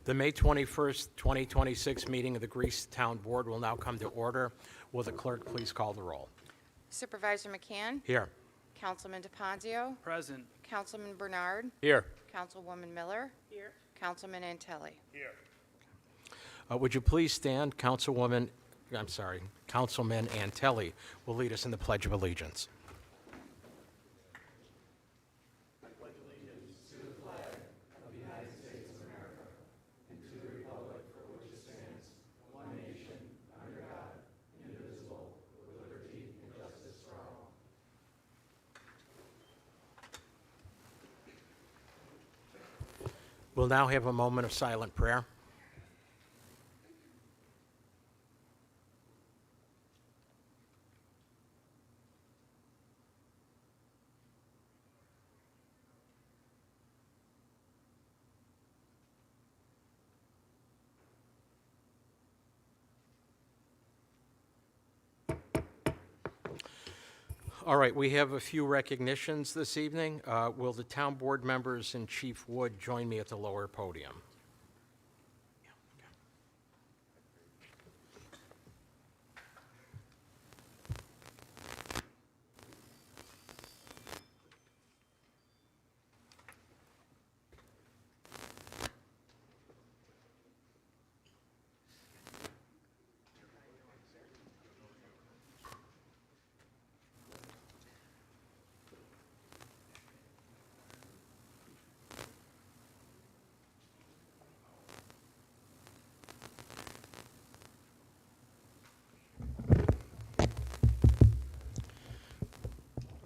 The May 21st, 2026 meeting of the Greece Town Board will now come to order. Will the clerk please call the roll? Supervisor McCann? Here. Councilman DePonzio? Present. Councilman Bernard? Here. Councilwoman Miller? Here. Councilman Antelli? Would you please stand? Councilman Antelli will lead us in the Pledge of Allegiance. We'll now have a moment of silent prayer. All right, we have a few recognitions this evening. Will the town board members and Chief Wood join me at the lower podium?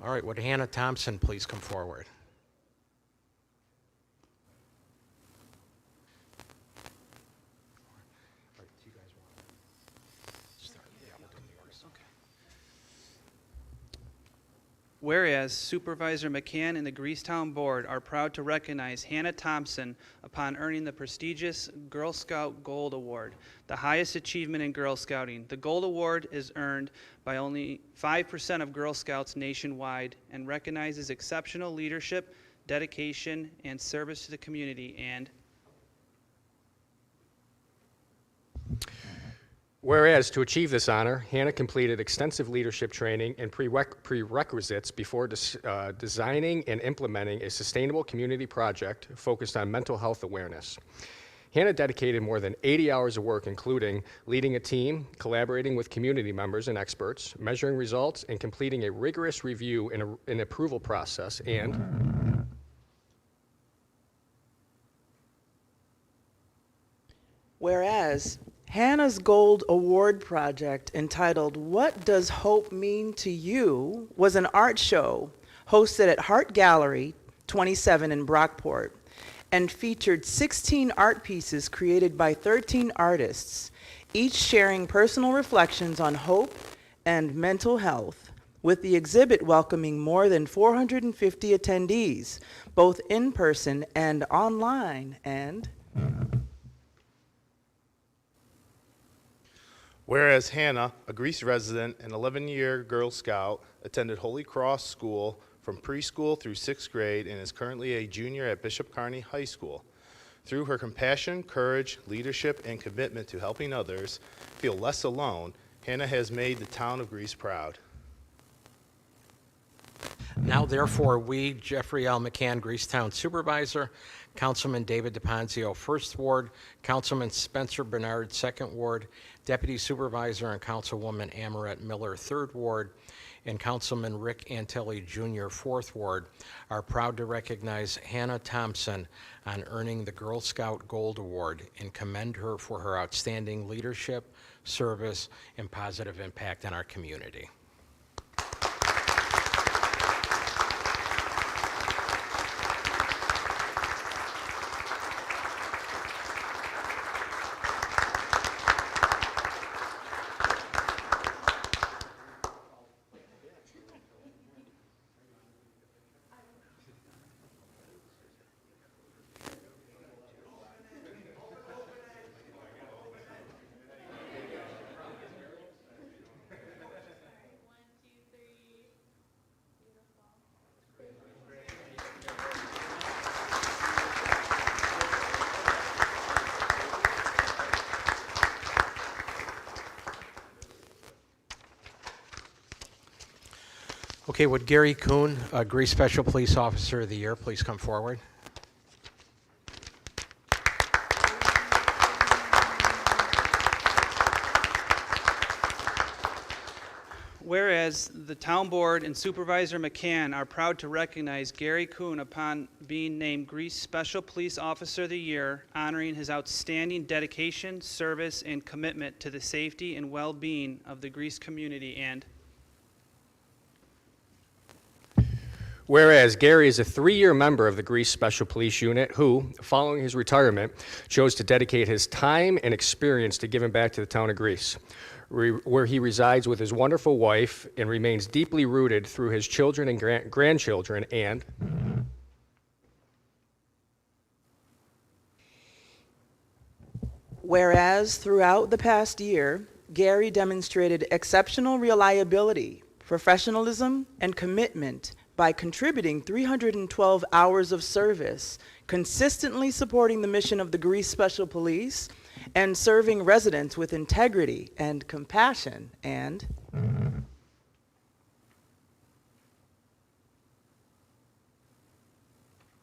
All right, would Hannah Thompson please come forward? All right, do you guys want to start? Yeah, we'll do yours. Okay. Whereas Supervisor McCann and the Greasetown Board are proud to recognize Hannah Thompson upon earning the prestigious Girl Scout Gold Award, the highest achievement in Girl Scouting. The Gold Award is earned by only 5% of Girl Scouts nationwide and recognizes exceptional leadership, dedication, and service to the community. And whereas to achieve this honor, Hannah completed extensive leadership training and prerequisites before designing and implementing a sustainable community project focused on mental health awareness. Hannah dedicated more than 80 hours of work, including leading a team, collaborating with community members and experts, measuring results, and completing a rigorous review and approval process. And whereas Hannah's Gold Award project entitled What Does Hope Mean to You was an art show hosted at Hart Gallery 27 in Brockport and featured 16 art pieces created by 13 artists, each sharing personal reflections on hope and mental health, with the exhibit welcoming more than 450 attendees, both in person and online. And whereas Hannah, a Greece resident and 11-year Girl Scout, attended Holy Cross School from preschool through 6th grade and is currently a junior at Bishop Kearney High School. Through her compassion, courage, leadership, and commitment to helping others feel less alone, Hannah has made the town of Greece proud. Now, therefore, we, Jeffrey L. McCann, Greasetown Supervisor, Councilman David DePonzio, 1st Ward, Councilman Spencer Bernard, 2nd Ward, Deputy Supervisor and Councilwoman Amarette Miller, 3rd Ward, and Councilman Rick Antelli Jr., 4th Ward, are proud to recognize Hannah Thompson on earning the Girl Scout Gold Award and commend her for her outstanding leadership, service, and positive impact on our community. Okay, would Gary Kuhn, Grease Special Police Officer of the Year, please come forward? Whereas the Town Board and Supervisor McCann are proud to recognize Gary Kuhn upon being named Grease Special Police Officer of the Year, honoring his outstanding dedication, service, and commitment to the safety and well-being of the Grease community. And whereas Gary is a 3-year member of the Grease Special Police Unit who, following his retirement, chose to dedicate his time and experience to giving back to the town of Grease, where he resides with his wonderful wife and remains deeply rooted through his children and grandchildren. And whereas throughout the past year, Gary demonstrated exceptional reliability, professionalism, and commitment by contributing 312 hours of service, consistently supporting the mission of the Grease Special Police, and serving residents with integrity and compassion. And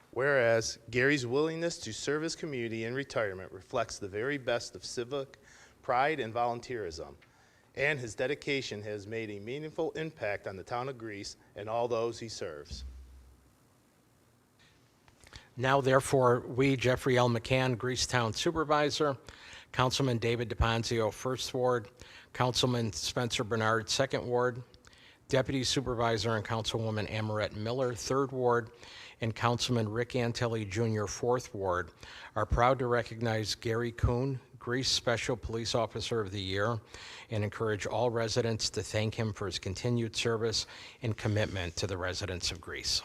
whereas Gary's willingness to serve his community in retirement reflects the very best of civic pride and volunteerism, and his dedication has made a meaningful impact on the town of Grease and all those he serves. Now, therefore, we, Jeffrey L. McCann, Grease Town Supervisor, Councilman David DePonzio, 1st Ward, Councilman Spencer Bernard, 2nd Ward, Deputy Supervisor and Councilwoman Amarette Miller, 3rd Ward, and Councilman Rick Antelli Jr., 4th Ward, are proud to recognize Gary Kuhn, Grease Special Police Officer of the Year, and encourage all residents to thank him for his continued service and commitment to the residents of Grease.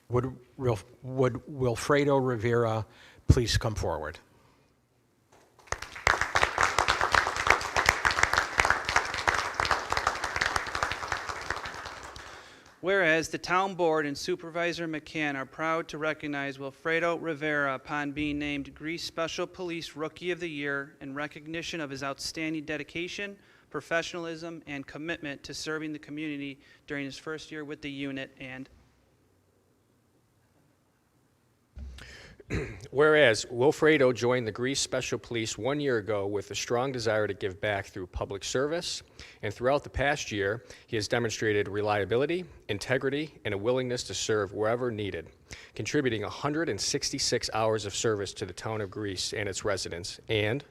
Would Wilfredo Rivera please come forward? whereas the Town Board and Supervisor McCann are proud to recognize Wilfredo Rivera upon being named Grease Special Police Rookie of the Year in recognition of his outstanding dedication, professionalism, and commitment to serving the community during his first year with the unit. And whereas Wilfredo joined the Grease Special Police 1 year ago with a strong desire to give back through public service, and throughout the past year, he has demonstrated reliability, integrity, and a willingness to serve wherever needed, contributing 166 hours of service to the town of Grease and its residents. And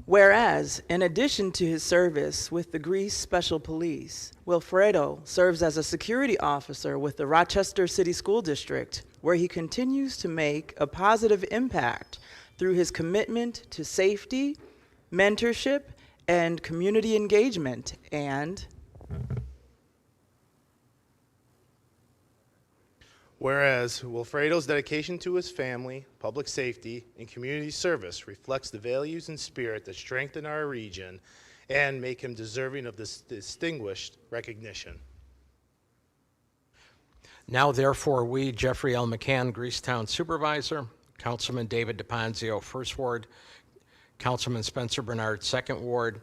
whereas, in addition to his service with the Grease Special Police, Wilfredo serves as a security officer with the Rochester City School District, where he continues to make a positive impact through his commitment to safety, mentorship, and community engagement. And whereas Wilfredo's dedication to his family, public safety, and community service reflects the values and spirit that strengthen our region and make him deserving of this distinguished recognition. Now, therefore, we, Jeffrey L. McCann, Grease Town Supervisor, Councilman David DePonzio, 1st Ward, Councilman Spencer Bernard, 2nd Ward,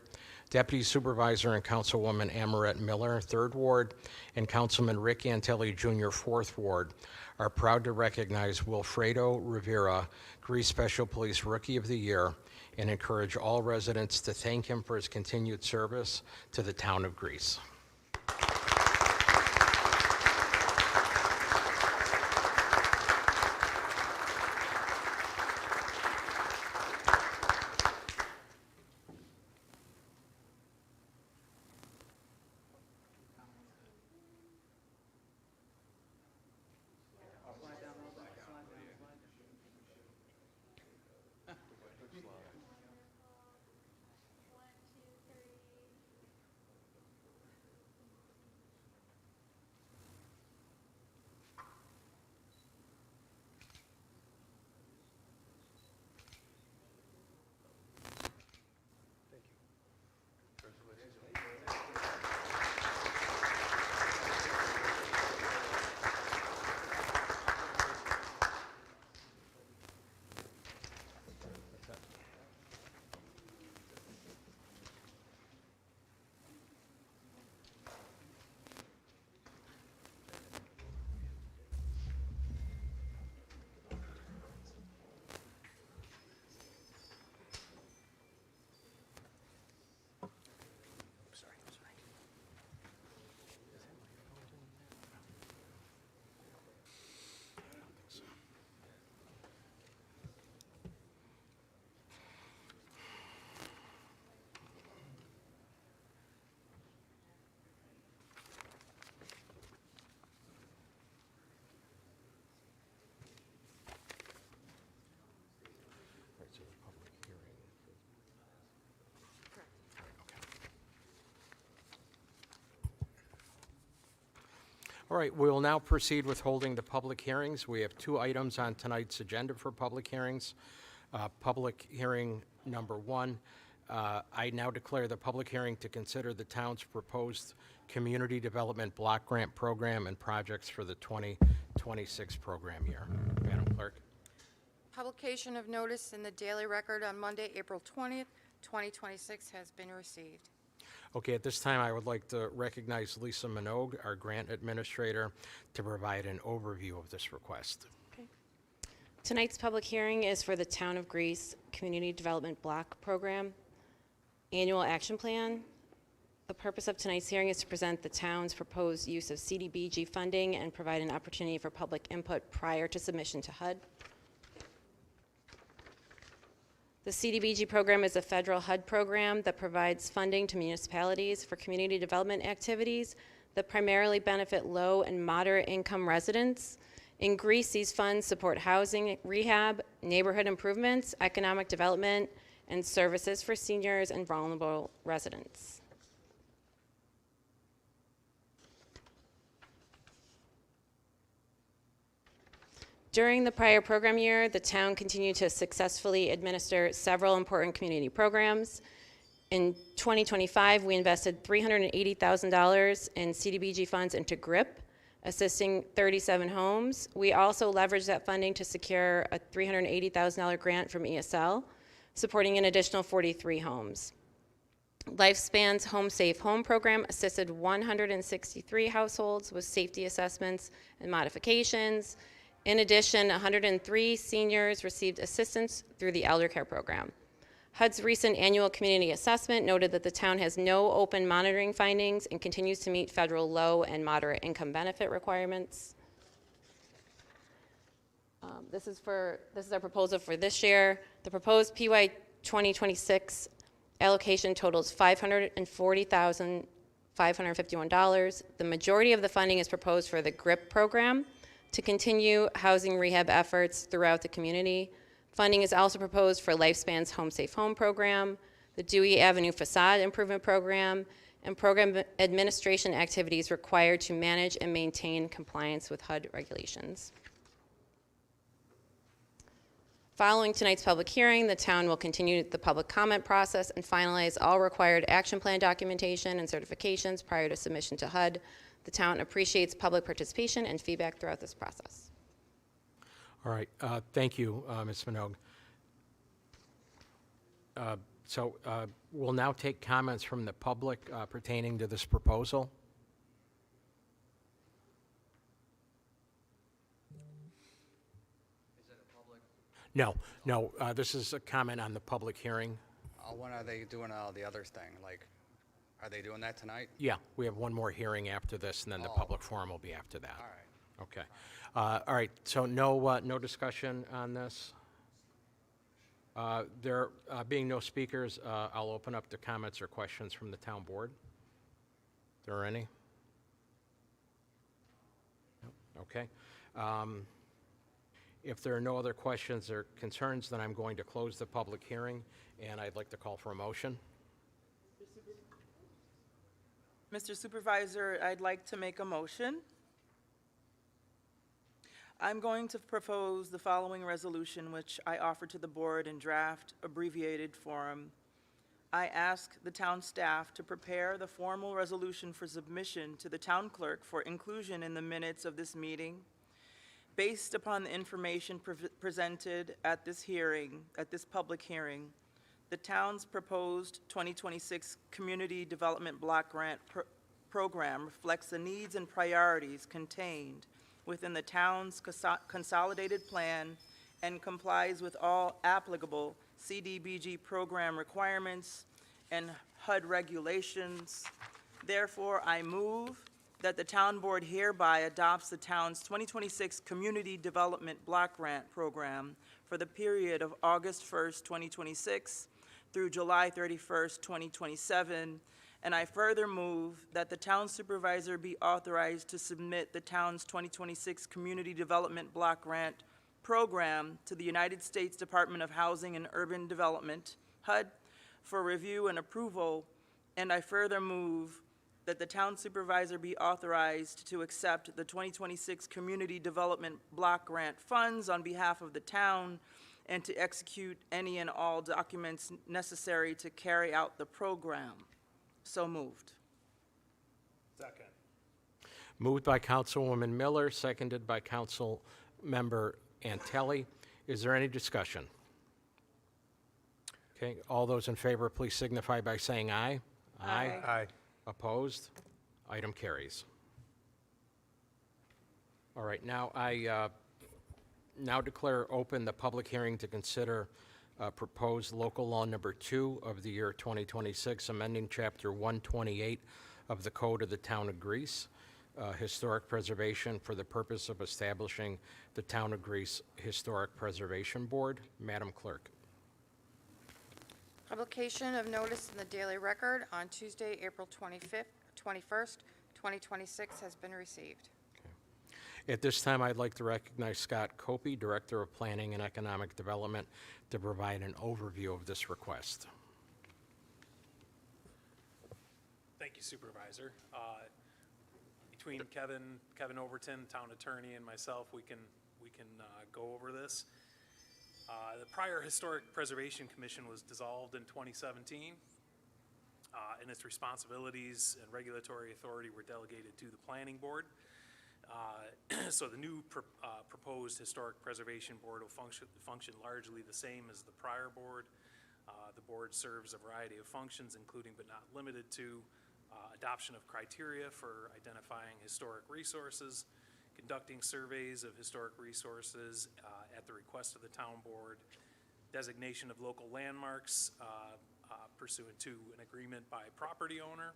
Deputy Supervisor and Councilwoman Amarette Miller, 3rd Ward, and Councilman Rick Antelli Jr., 4th Ward, are proud to recognize Wilfredo Rivera, Greece Special Police Rookie of the Year, and encourage all residents to thank him for his continued service to the town of Greece. All right, we will now proceed with holding the public hearings. We have 2 items on tonight's agenda for public hearings. Public hearing number 1, I now declare the public hearing to consider the town's proposed community development block grant program and projects for the 2026 program year. Madam Clerk. Publication of notice in the Daily Record on Monday, April 20th, 2026 has been received. Okay, at this time, I would like to recognize Lisa Minogue, our grant administrator, to provide an overview of this request. Tonight's public hearing is for the Town of Greece Community Development Block Program Annual Action Plan. The purpose of tonight's hearing is to present the town's proposed use of CDBG funding and provide an opportunity for public input prior to submission to HUD. The CDBG program is a federal HUD program that provides funding to municipalities for community development activities that primarily benefit low and moderate income residents. In Greece, these funds support housing, rehab, neighborhood improvements, economic development, and services for seniors and vulnerable residents. During the prior program year, the town continued to successfully administer several important community programs. In 2025, we invested $380,000 in CDBG funds into GRIP, assisting 37 homes. We also leveraged that funding to secure a $380,000 grant from ESL, supporting an additional 43 homes. Lifespan's Home Safe Home program assisted 163 households with safety assessments and modifications. In addition, 103 seniors received assistance through the elder care program. HUD's recent annual community assessment noted that the town has no open monitoring findings and continues to meet federal low and moderate income benefit requirements. This is our proposal for this year. The proposed PY 2026 allocation totals $540,551. The majority of the funding is proposed for the GRIP program to continue housing rehab efforts throughout the community. Funding is also proposed for Lifespan's Home Safe Home program, the Dewey Avenue Facade Improvement Program, and program administration activities required to manage and maintain compliance with HUD regulations. Following tonight's public hearing, the town will continue the public comment process and finalize all required action plan documentation and certifications prior to submission to HUD. The town appreciates public participation and feedback throughout this process. All right, thank you, Ms. Minogue. We'll now take comments from the public pertaining to this proposal. No, this is a comment on the public hearing. When are they doing the other thing? Like, are they doing that tonight? Yeah, we have one more hearing after this, and then the public forum will be after that. All right. Okay. All right, so no discussion on this? There being no speakers, I'll open up to comments or questions from the town board. Are there any? No? Okay. If there are no other questions or concerns, then I'm going to close the public hearing, and I'd like to call for a motion. Mr. Supervisor, I'd like to make a motion. I'm going to propose the following resolution, which I offer to the board in draft abbreviated form. I ask the town staff to prepare the formal resolution for submission to the town clerk for inclusion in the minutes of this meeting. Based upon the information presented at this hearing, at this public hearing, the town's proposed 2026 Community Development Block Grant Program reflects the needs and priorities contained within the town's consolidated plan and complies with all applicable CDBG program requirements and HUD regulations. Therefore, I move that the town board hereby adopts the town's 2026 Community Development Block Grant Program for the period of August 1st, 2026 through July 31st, 2027, and I further move that the town supervisor be authorized to submit the town's 2026 Community Development Block Grant Program to the United States Department of Housing and Urban Development, HUD, for review and approval, and I further move that the town supervisor be authorized to accept the 2026 Community Development Block Grant funds on behalf of the town and to execute any and all documents necessary to carry out the program. So moved. Second. Moved by Councilwoman Miller, seconded by Councilmember Antelli. Is there any discussion? Okay, all those in favor, please signify by saying aye. Aye. Opposed? Item carries. All right, now I now declare open the public hearing to consider proposed local law number 2 of the year 2026, amending Chapter 128 of the Code of the Town of Greece, historic preservation for the purpose of establishing the Town of Greece Historic Preservation Board. Madam Clerk. Publication of notice in the Daily Record on Tuesday, April 21st, 2026 has been received. At this time, I'd like to recognize Scott Copey, Director of Planning and Economic Development, to provide an overview of this request. Thank you, Supervisor. Between Kevin Overton, Town Attorney, and myself, we can go over this. The prior Historic Preservation Commission was dissolved in 2017, and its responsibilities and regulatory authority were delegated to the Planning Board. So the new proposed Historic Preservation Board will function largely the same as the prior board. The board serves a variety of functions, including but not limited to adoption of criteria for identifying historic resources, conducting surveys of historic resources at the request of the town board, designation of local landmarks pursuant to an agreement by property owner,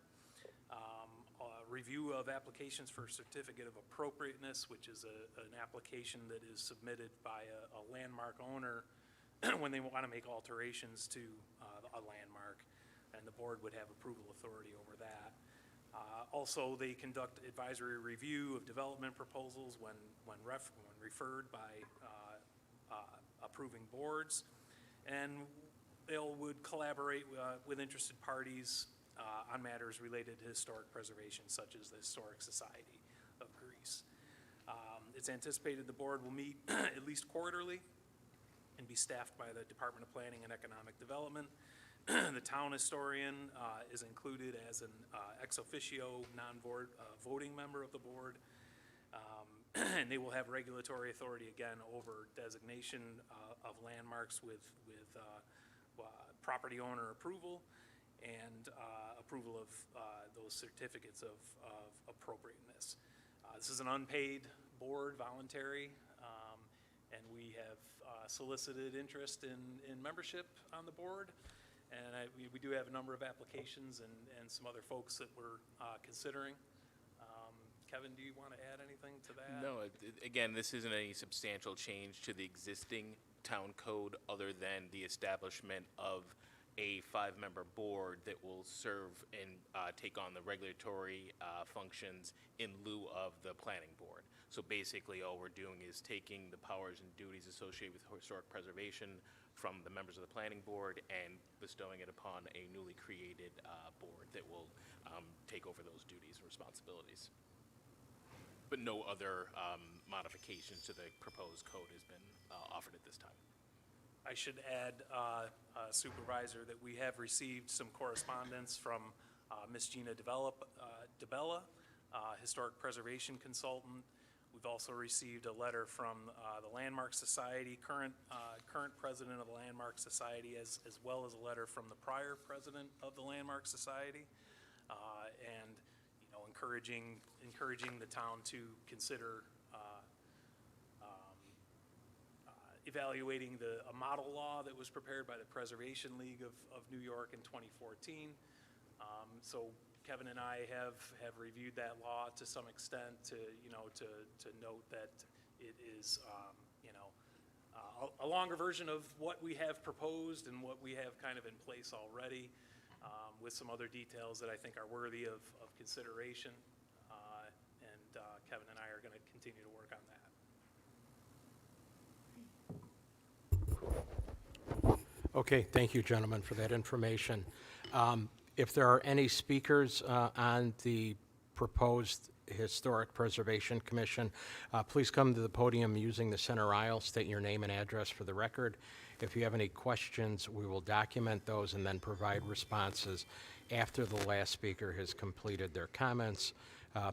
review of applications for certificate of appropriateness, which is an application that is submitted by a landmark owner when they want to make alterations to a landmark, and the board would have approval authority over that. Also, they conduct advisory review of development proposals when referred by approving boards, and they would collaborate with interested parties on matters related to historic preservation, such as the Historic Society of Greece. It's anticipated the board will meet at least quarterly and be staffed by the Department of Planning and Economic Development. The town historian is included as an ex officio non-voting member of the board. And they will have regulatory authority again over designation of landmarks with property owner approval and approval of those certificates of appropriateness. This is an unpaid board, voluntary, and we have solicited interest in membership on the board. And we do have a number of applications and some other folks that we're considering. Kevin, do you want to add anything to that? No, again, this isn't any substantial change to the existing town code other than the establishment of a 5-member board that will serve and take on the regulatory functions in lieu of the planning board. So basically, all we're doing is taking the powers and duties associated with historic preservation from the members of the planning board and bestowing it upon a newly created board that will take over those duties and responsibilities. But no other modifications to the proposed code has been offered at this time. I should add, Supervisor, that we have received some correspondence from Ms. Gina DeBella, Historic Preservation Consultant. We've also received a letter from the Landmark Society, current president of the Landmark Society, as well as a letter from the prior president of the Landmark Society, and encouraging the town to consider evaluating a model law that was prepared by the Preservation League of New York in 2014. So Kevin and I have reviewed that law to some extent to note that it is a longer version of what we have proposed and what we have kind of in place already, with some other details that I think are worthy of consideration. And Kevin and I are going to continue to work on that. Okay, thank you, gentlemen, for that information. If there are any speakers on the proposed Historic Preservation Commission, please come to the podium using the center aisle, state your name and address for the record. If you have any questions, we will document those and then provide responses after the last speaker has completed their comments.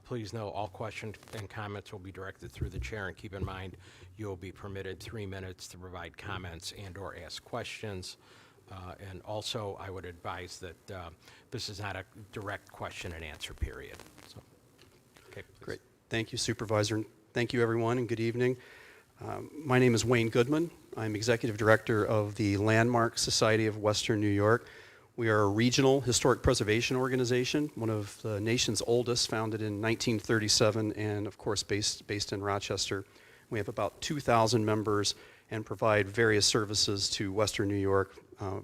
Please know all questions and comments will be directed through the chair, and keep in mind you'll be permitted 3 minutes to provide comments and or ask questions. And also, I would advise that this is not a direct question and answer period. So, okay, please. Great. Thank you, Supervisor. And thank you, everyone, and good evening. My name is Wayne Goodman. I'm Executive Director of the Landmark Society of Western New York. We are a regional historic preservation organization, one of the nation's oldest, founded in 1937, and of course based in Rochester. We have about 2,000 members and provide various services to Western New York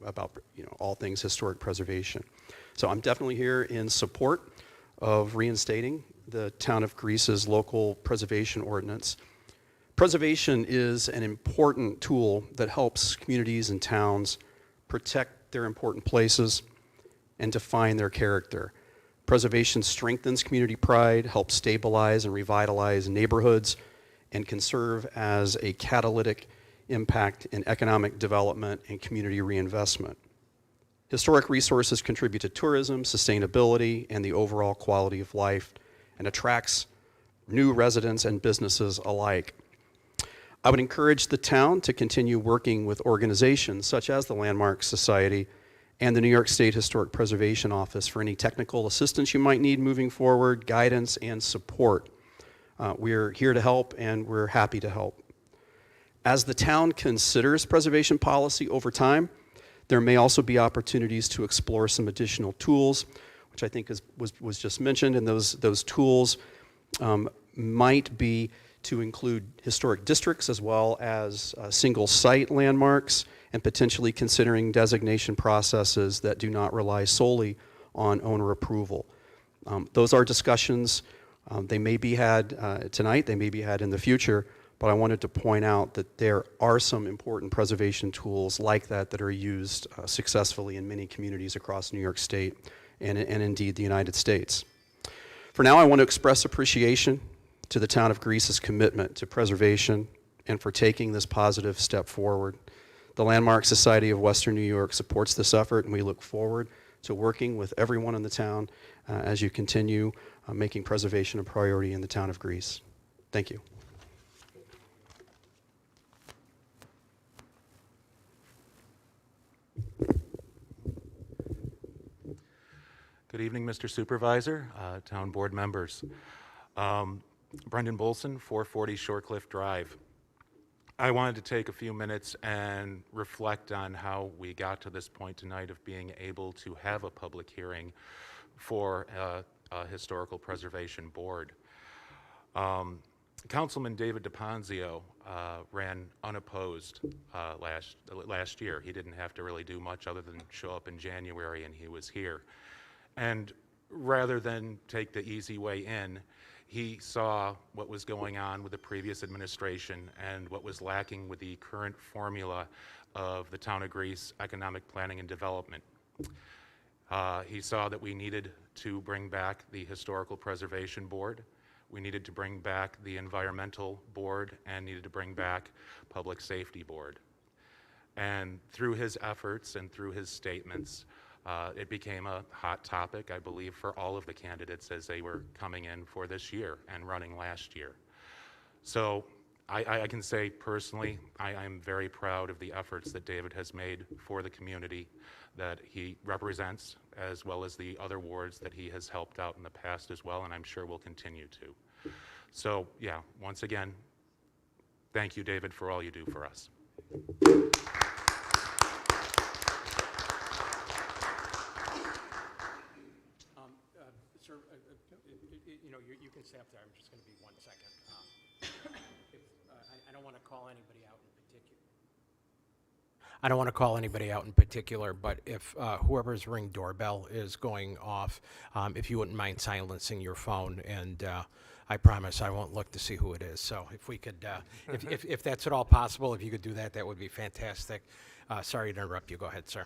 about all things historic preservation. So I'm definitely here in support of reinstating the Town of Greece's local preservation ordinance. Preservation is an important tool that helps communities and towns protect their important places and define their character. Preservation strengthens community pride, helps stabilize and revitalize neighborhoods, and can serve as a catalytic impact in economic development and community reinvestment. Historic resources contribute to tourism, sustainability, and the overall quality of life, and attracts new residents and businesses alike. I would encourage the town to continue working with organizations such as the Landmark Society and the New York State Historic Preservation Office for any technical assistance you might need moving forward, guidance, and support. We're here to help, and we're happy to help. As the town considers preservation policy over time, there may also be opportunities to explore some additional tools, which I think was just mentioned, and those tools might be to include historic districts as well as single site landmarks, and potentially considering designation processes that do not rely solely on owner approval. Those are discussions. They may be had tonight, they may be had in the future, but I wanted to point out that there are some important preservation tools like that that are used successfully in many communities across New York State and indeed the United States. For now, I want to express appreciation to the Town of Greece's commitment to preservation and for taking this positive step forward. The Landmark Society of Western New York supports this effort, and we look forward to working with everyone in the town as you continue making preservation a priority in the Town of Greece. Thank you. Good evening, Mr. Supervisor, town board members. Brendan Bolson, 440 Shorecliff Drive. I wanted to take a few minutes and reflect on how we got to this point tonight of being able to have a public hearing for a historical preservation board. Councilman David DePonzio ran unopposed last year. He didn't have to really do much other than show up in January, and he was here. And rather than take the easy way in, he saw what was going on with the previous administration and what was lacking with the current formula of the Town of Greece Economic Planning and Development. He saw that we needed to bring back the Historical Preservation Board, we needed to bring back the Environmental Board, and needed to bring back Public Safety Board. And through his efforts and through his statements, it became a hot topic, I believe, for all of the candidates as they were coming in for this year and running last year. So I can say personally, I'm very proud of the efforts that David has made for the community that he represents, as well as the other wards that he has helped out in the past as well, and I'm sure will continue to. So yeah, once again, thank you, David, for all you do for us. Sir, you can stay up there. I'm just going to be 1 second. I don't want to call anybody out in particular. I don't want to call anybody out in particular, but if whoever's ring doorbell is going off, if you wouldn't mind silencing your phone, and I promise I won't look to see who it is. So if we could, if that's at all possible, if you could do that, that would be fantastic. Sorry to interrupt you. Go ahead, sir.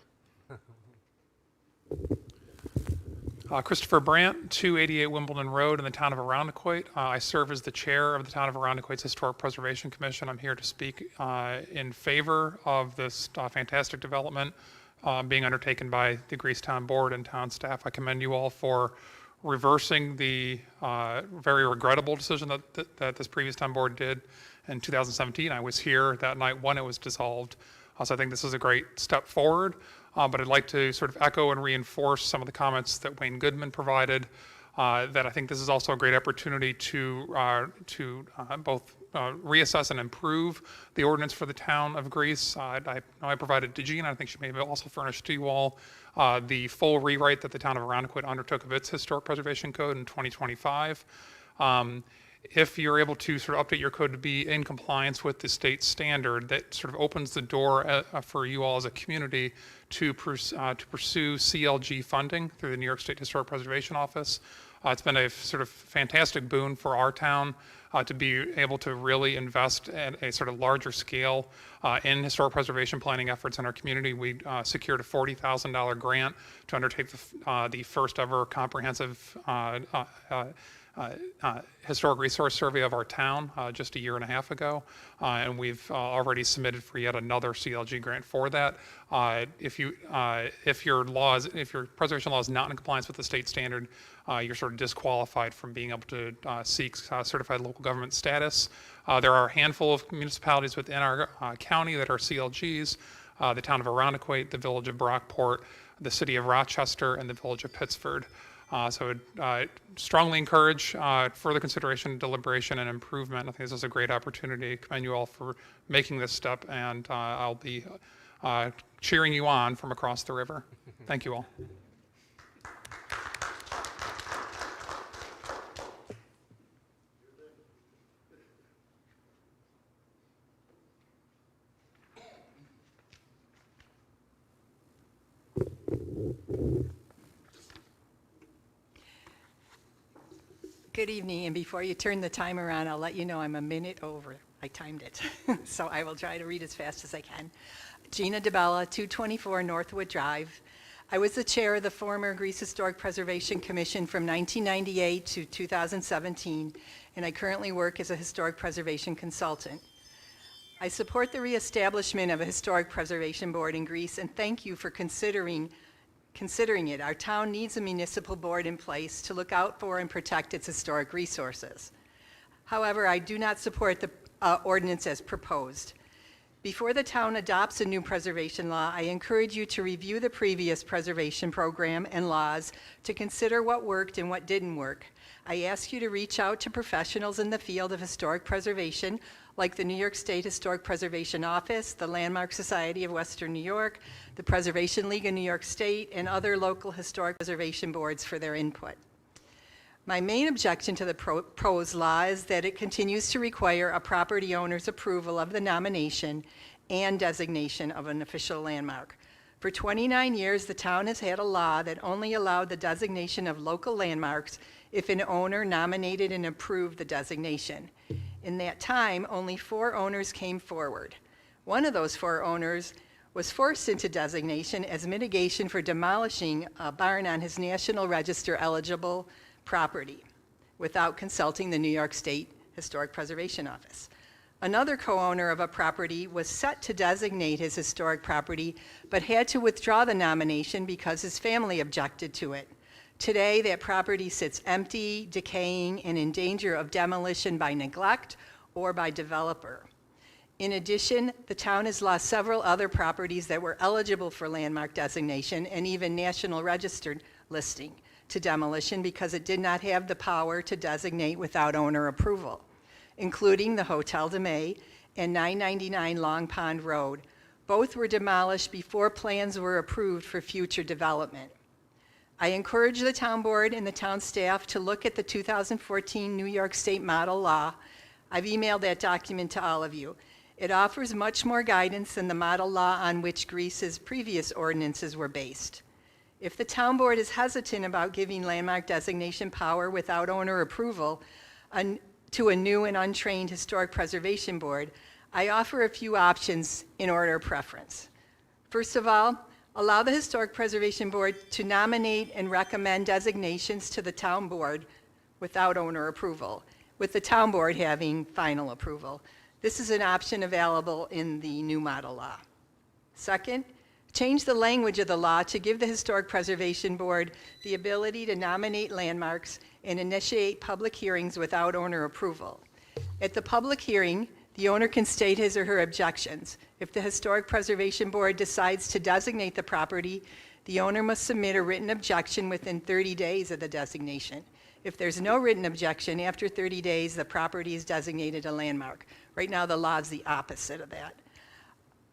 Christopher Brandt, 288 Wimbledon Road in the town of Arundecoit. I serve as the chair of the town of Arundecoit's Historic Preservation Commission. I'm here to speak in favor of this fantastic development being undertaken by the Greecetown Board and town staff. I commend you all for reversing the very regrettable decision that this previous town board did in 2017. I was here that night when it was dissolved. So I think this is a great step forward. But I'd like to sort of echo and reinforce some of the comments that Wayne Goodman provided, that I think this is also a great opportunity to both reassess and improve the ordinance for the town of Greece. I know I provided to Jean, I think she may have also furnished to you all the full rewrite that the town of Arundecoit undertook of its historic preservation code in 2025. If you're able to sort of update your code to be in compliance with the state standard, that sort of opens the door for you all as a community to pursue CLG funding through the New York State Historic Preservation Office. It's been a sort of fantastic boon for our town to be able to really invest at a sort of larger scale in historic preservation planning efforts in our community. We secured a $40,000 grant to undertake the first ever comprehensive historic resource survey of our town just a year and a half ago, and we've already submitted for yet another CLG grant for that. If your preservation law is not in compliance with the state standard, you're sort of disqualified from being able to seek certified local government status. There are a handful of municipalities within our county that are CLGs: the town of Arundecoit, the village of Brockport, the city of Rochester, and the village of Pittsford. So I strongly encourage further consideration, deliberation, and improvement. I think this is a great opportunity. I commend you all for making this step, and I'll be cheering you on from across the river. Thank you all. Good evening, and before you turn the timer on, I'll let you know I'm a minute over. I timed it, so I will try to read as fast as I can. Gina DeBella, 224 Northwood Drive. I was the chair of the former Greece Historic Preservation Commission from 1998 to 2017, and I currently work as a historic preservation consultant. I support the reestablishment of a historic preservation board in Greece, and thank you for considering it. Our town needs a municipal board in place to look out for and protect its historic resources. However, I do not support the ordinance as proposed. Before the town adopts a new preservation law, I encourage you to review the previous preservation program and laws to consider what worked and what didn't work. I ask you to reach out to professionals in the field of historic preservation, like the New York State Historic Preservation Office, the Landmark Society of Western New York, the Preservation League of New York State, and other local historic preservation boards for their input. My main objection to the proposed law is that it continues to require a property owner's approval of the nomination and designation of an official landmark. For 29 years, the town has had a law that only allowed the designation of local landmarks if an owner nominated and approved the designation. In that time, only 4 owners came forward. One of those 4 owners was forced into designation as mitigation for demolishing a barn on his National Register eligible property without consulting the New York State Historic Preservation Office. Another co-owner of a property was set to designate his historic property, but had to withdraw the nomination because his family objected to it. Today, that property sits empty, decaying, and in danger of demolition by neglect or by developer. In addition, the town has lost several other properties that were eligible for landmark designation and even National Register listing to demolition because it did not have the power to designate without owner approval, including the Hotel de May and 999 Long Pond Road. Both were demolished before plans were approved for future development. I encourage the town board and the town staff to look at the 2014 New York State Model Law. I've emailed that document to all of you. It offers much more guidance than the model law on which Greece's previous ordinances were based. If the town board is hesitant about giving landmark designation power without owner approval to a new and untrained historic preservation board, I offer a few options in order of preference. First of all, allow the Historic Preservation Board to nominate and recommend designations to the town board without owner approval, with the town board having final approval. This is an option available in the new model law. Second, change the language of the law to give the Historic Preservation Board the ability to nominate landmarks and initiate public hearings without owner approval. At the public hearing, the owner can state his or her objections. If the Historic Preservation Board decides to designate the property, the owner must submit a written objection within 30 days of the designation. If there's no written objection, after 30 days, the property is designated a landmark. Right now, the law is the opposite of that.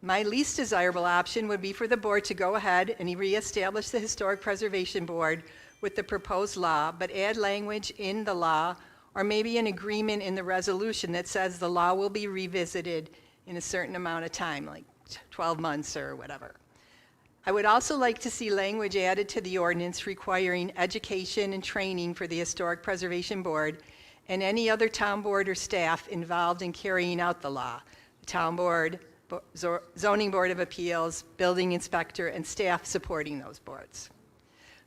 My least desirable option would be for the board to go ahead and reestablish the Historic Preservation Board with the proposed law, but add language in the law or maybe an agreement in the resolution that says the law will be revisited in a certain amount of time, like 12 months or whatever. I would also like to see language added to the ordinance requiring education and training for the Historic Preservation Board and any other town board or staff involved in carrying out the law. The town board, zoning board of appeals, building inspector, and staff supporting those boards.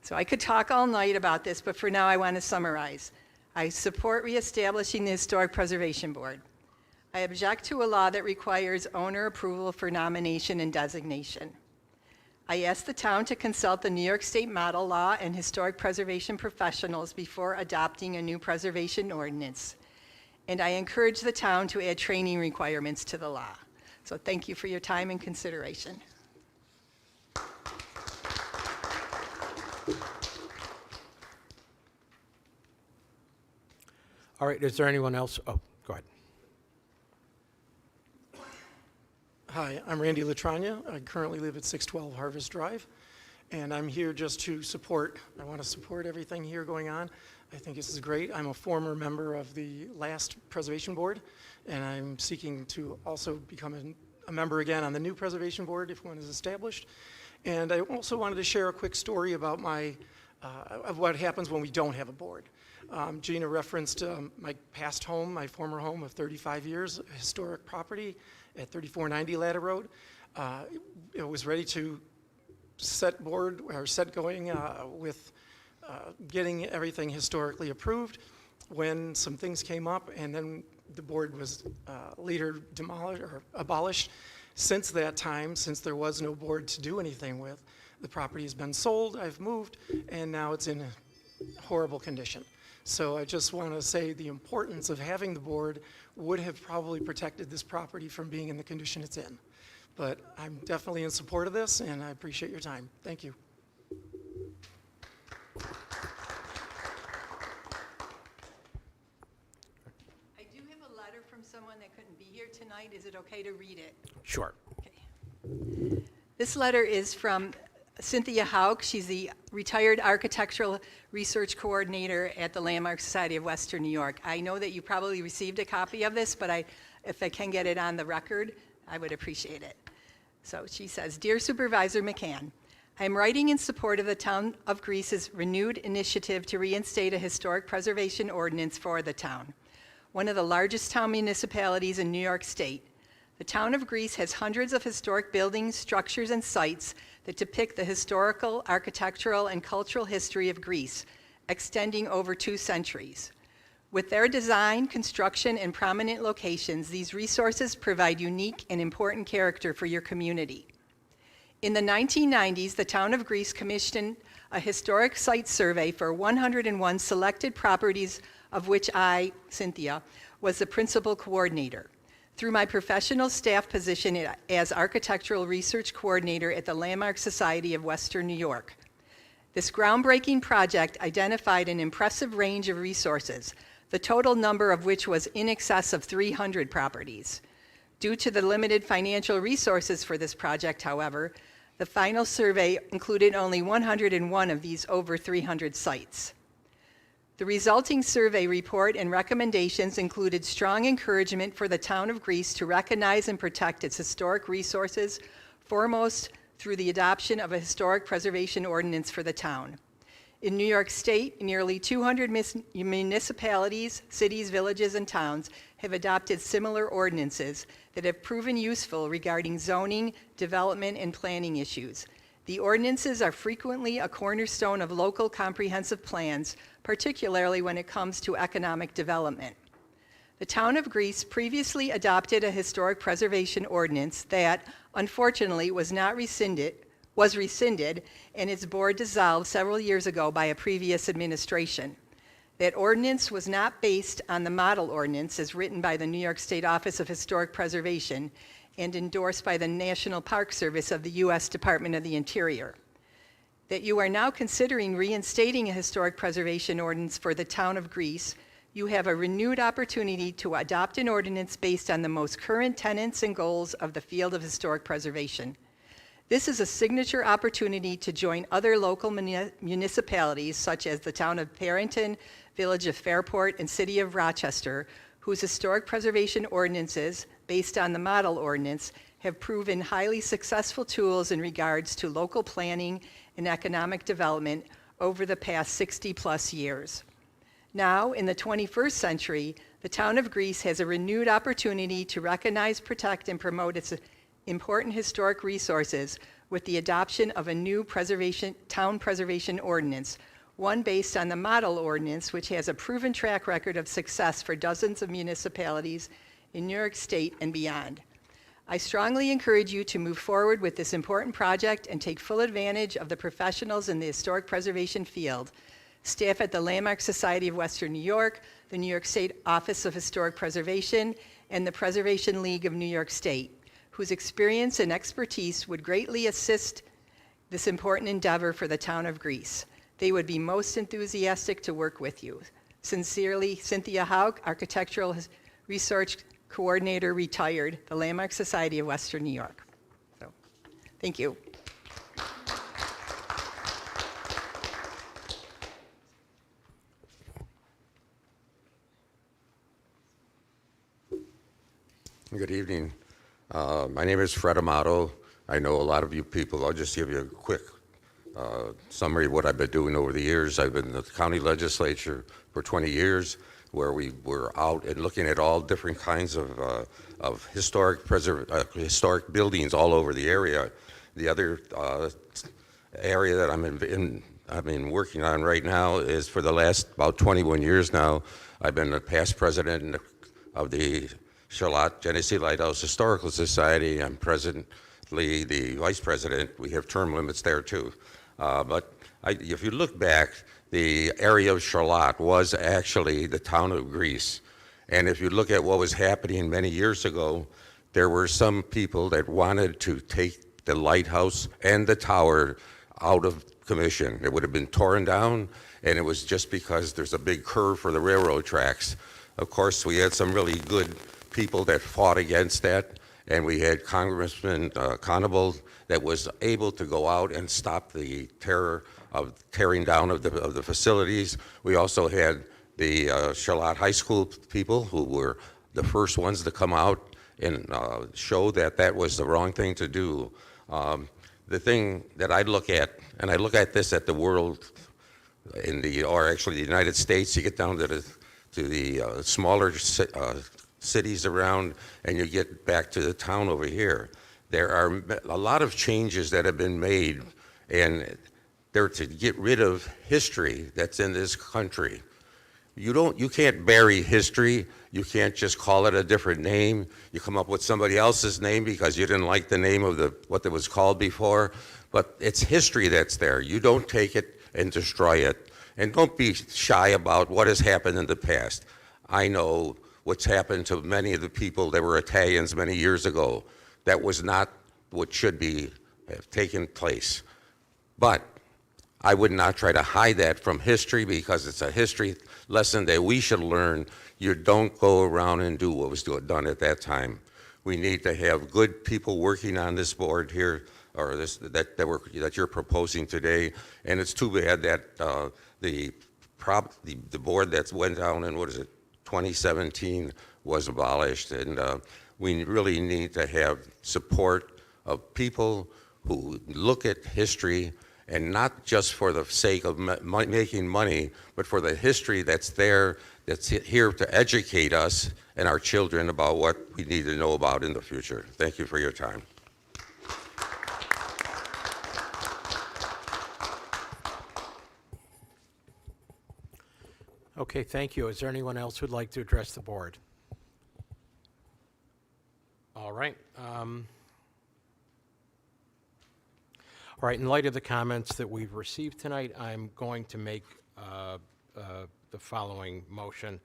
So I could talk all night about this, but for now I want to summarize. I support reestablishing the Historic Preservation Board. I object to a law that requires owner approval for nomination and designation. I ask the town to consult the New York State Model Law and historic preservation professionals before adopting a new preservation ordinance. And I encourage the town to add training requirements to the law. So thank you for your time and consideration. All right, is there anyone else? Oh, go ahead. Hi, I'm Randy Latrania. I currently live at 612 Harvest Drive, and I'm here just to I want to support everything here going on. I think this is great. I'm a former member of the last Preservation Board, and I'm seeking to also become a member again on the new Preservation Board if one is established. And I also wanted to share a quick story about of what happens when we don't have a board. Gina referenced my past home, my former home of 35 years, a historic property at 3490 Ladder Road. It was ready to set going with getting everything historically approved when some things came up, and then the board was later demolished or abolished. Since that time, since there was no board to do anything with, the property has been sold, I've moved, and now it's in a horrible condition. So I just want to say the importance of having the board would have probably protected this property from being in the condition it's in. But I'm definitely in support of this, and I appreciate your time. Thank you. I do have a letter from someone that couldn't be here tonight. Is it okay to read it? Sure. This letter is from Cynthia Hauk. She's the retired architectural research coordinator at the Landmark Society of Western New York. I know that you probably received a copy of this, but if I can get it on the record, I would appreciate it. So she says, Dear Supervisor McCann, I am writing in support of the Town of Greece's renewed initiative to reinstate a historic preservation ordinance for the town, one of the largest town municipalities in New York State. The Town of Greece has hundreds of historic buildings, structures, and sites that depict the historical, architectural, and cultural history of Greece, extending over 2 centuries. With their design, construction, and prominent locations, these resources provide unique and important character for your community. In the 1990s, the Town of Greece commissioned a historic site survey for 101 selected properties, of which I, Cynthia, was the principal coordinator. Through my professional staff position as Architectural Research Coordinator at the Landmark Society of Western New York. This groundbreaking project identified an impressive range of resources, the total number of which was in excess of 300 properties. Due to the limited financial resources for this project, however, the final survey included only 101 of these over 300 sites. The resulting survey report and recommendations included strong encouragement for the Town of Greece to recognize and protect its historic resources, foremost through the adoption of a historic preservation ordinance for the town. In New York State, nearly 200 municipalities, cities, villages, and towns have adopted similar ordinances that have proven useful regarding zoning, development, and planning issues. The ordinances are frequently a cornerstone of local comprehensive plans, particularly when it comes to economic development. The Town of Greece previously adopted a historic preservation ordinance that, unfortunately, was rescinded, and its board dissolved several years ago by a previous administration. That ordinance was not based on the model ordinance as written by the New York State Office of Historic Preservation and endorsed by the National Park Service of the U.S. Department of the Interior. That you are now considering reinstating a historic preservation ordinance for the Town of Greece, you have a renewed opportunity to adopt an ordinance based on the most current tenets and goals of the field of historic preservation. This is a signature opportunity to join other local municipalities, such as the Town of Barrington, Village of Fairport, and City of Rochester, whose historic preservation ordinances, based on the model ordinance, have proven highly successful tools in regards to local planning and economic development over the past 60-plus years. Now, in the 21st century, the Town of Greece has a renewed opportunity to recognize, protect, and promote its important historic resources with the adoption of a new town preservation ordinance, one based on the model ordinance, which has a proven track record of success for dozens of municipalities in New York State and beyond. I strongly encourage you to move forward with this important project and take full advantage of the professionals in the historic preservation field, staff at the Landmark Society of Western New York, the New York State Office of Historic Preservation, and the Preservation League of New York State, whose experience and expertise would greatly assist this important endeavor for the Town of Greece. They would be most enthusiastic to work with you. Sincerely, Cynthia Hauk, Architectural Research Coordinator, retired, the Landmark Society of Western New York. So, thank you. Good evening. My name is Fred Amato. I know a lot of you people. I'll just give you a quick summary of what I've been doing over the years. I've been in the county legislature for 20 years, where we were out and looking at all different kinds of historic buildings all over the area. The other area that I've been working on right now is, for the last about 21 years now, I've been the past president of the Charlotte Genesee Lighthouse Historical Society. I'm presently the vice president. We have term limits there too. But if you look back, the area of Charlotte was actually the Town of Greece. And if you look at what was happening many years ago, there were some people that wanted to take the lighthouse and the tower out of commission. It would have been torn down, and it was just because there's a big curve for the railroad tracks. Of course, we had some really good people that fought against that, and we had Congressman Conable that was able to go out and stop the terror of tearing down of the facilities. We also had the Charlotte High School people who were the first ones to come out and show that that was the wrong thing to do. The thing that I look at, and I look at this at the world, or actually the United States, you get down to the smaller cities around, and you get back to the town over here. There are a lot of changes that have been made, and they're to get rid of history that's in this country. You can't bury history. You can't just call it a different name. You come up with somebody else's name because you didn't like the name of what it was called before. But it's history that's there. You don't take it and destroy it. And don't be shy about what has happened in the past. I know what's happened to many of the people that were Italians many years ago. That was not what should have taken place. But I would not try to hide that from history because it's a history lesson that we should learn. You don't go around and do what was done at that time. We need to have good people working on this board here, or that you're proposing today. And it's too bad that the board that went down in 2017 was abolished. And we really need to have support of people who look at history, and not just for the sake of making money, but for the history that's there, that's here to educate us and our children about what we need to know about in the future. Thank you for your time. Okay, thank you. Is there anyone else who'd like to address the board? All right. All right, in light of the comments that we've received tonight, I'm going to make the following motion.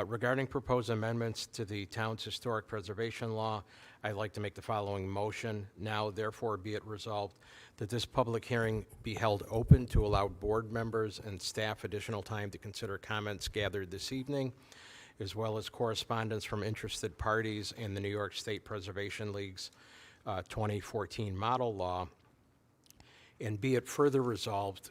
Regarding proposed amendments to the town's historic preservation law, I'd like to make the following motion. Now, therefore, be it resolved that this public hearing be held open to allow board members and staff additional time to consider comments gathered this evening, as well as correspondence from interested parties in the New York State Preservation League's 2014 model law. And be it further resolved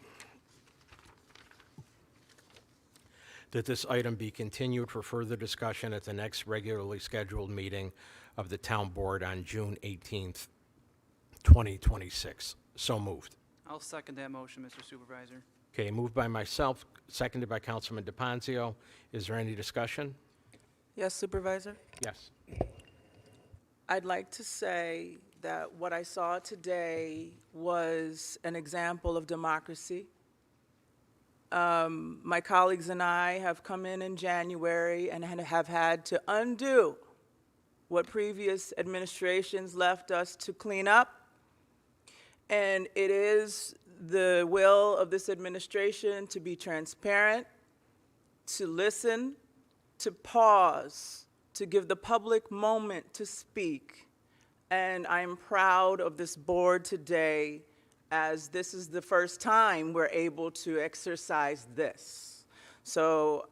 that this item be continued for further discussion at the next regularly scheduled meeting of the town board on June 18th, 2026. So moved. I'll second that motion, Mr. Supervisor. Okay, moved by myself, seconded by Councilman DePonzio. Is there any discussion? Yes, Supervisor? Yes. I'd like to say that what I saw today was an example of democracy. My colleagues and I have come in January and have had to undo what previous administrations left us to clean up. And it is the will of this administration to be transparent, to listen, to pause, to give the public moment to speak. And I'm proud of this board today, as this is the first time we're able to exercise this. So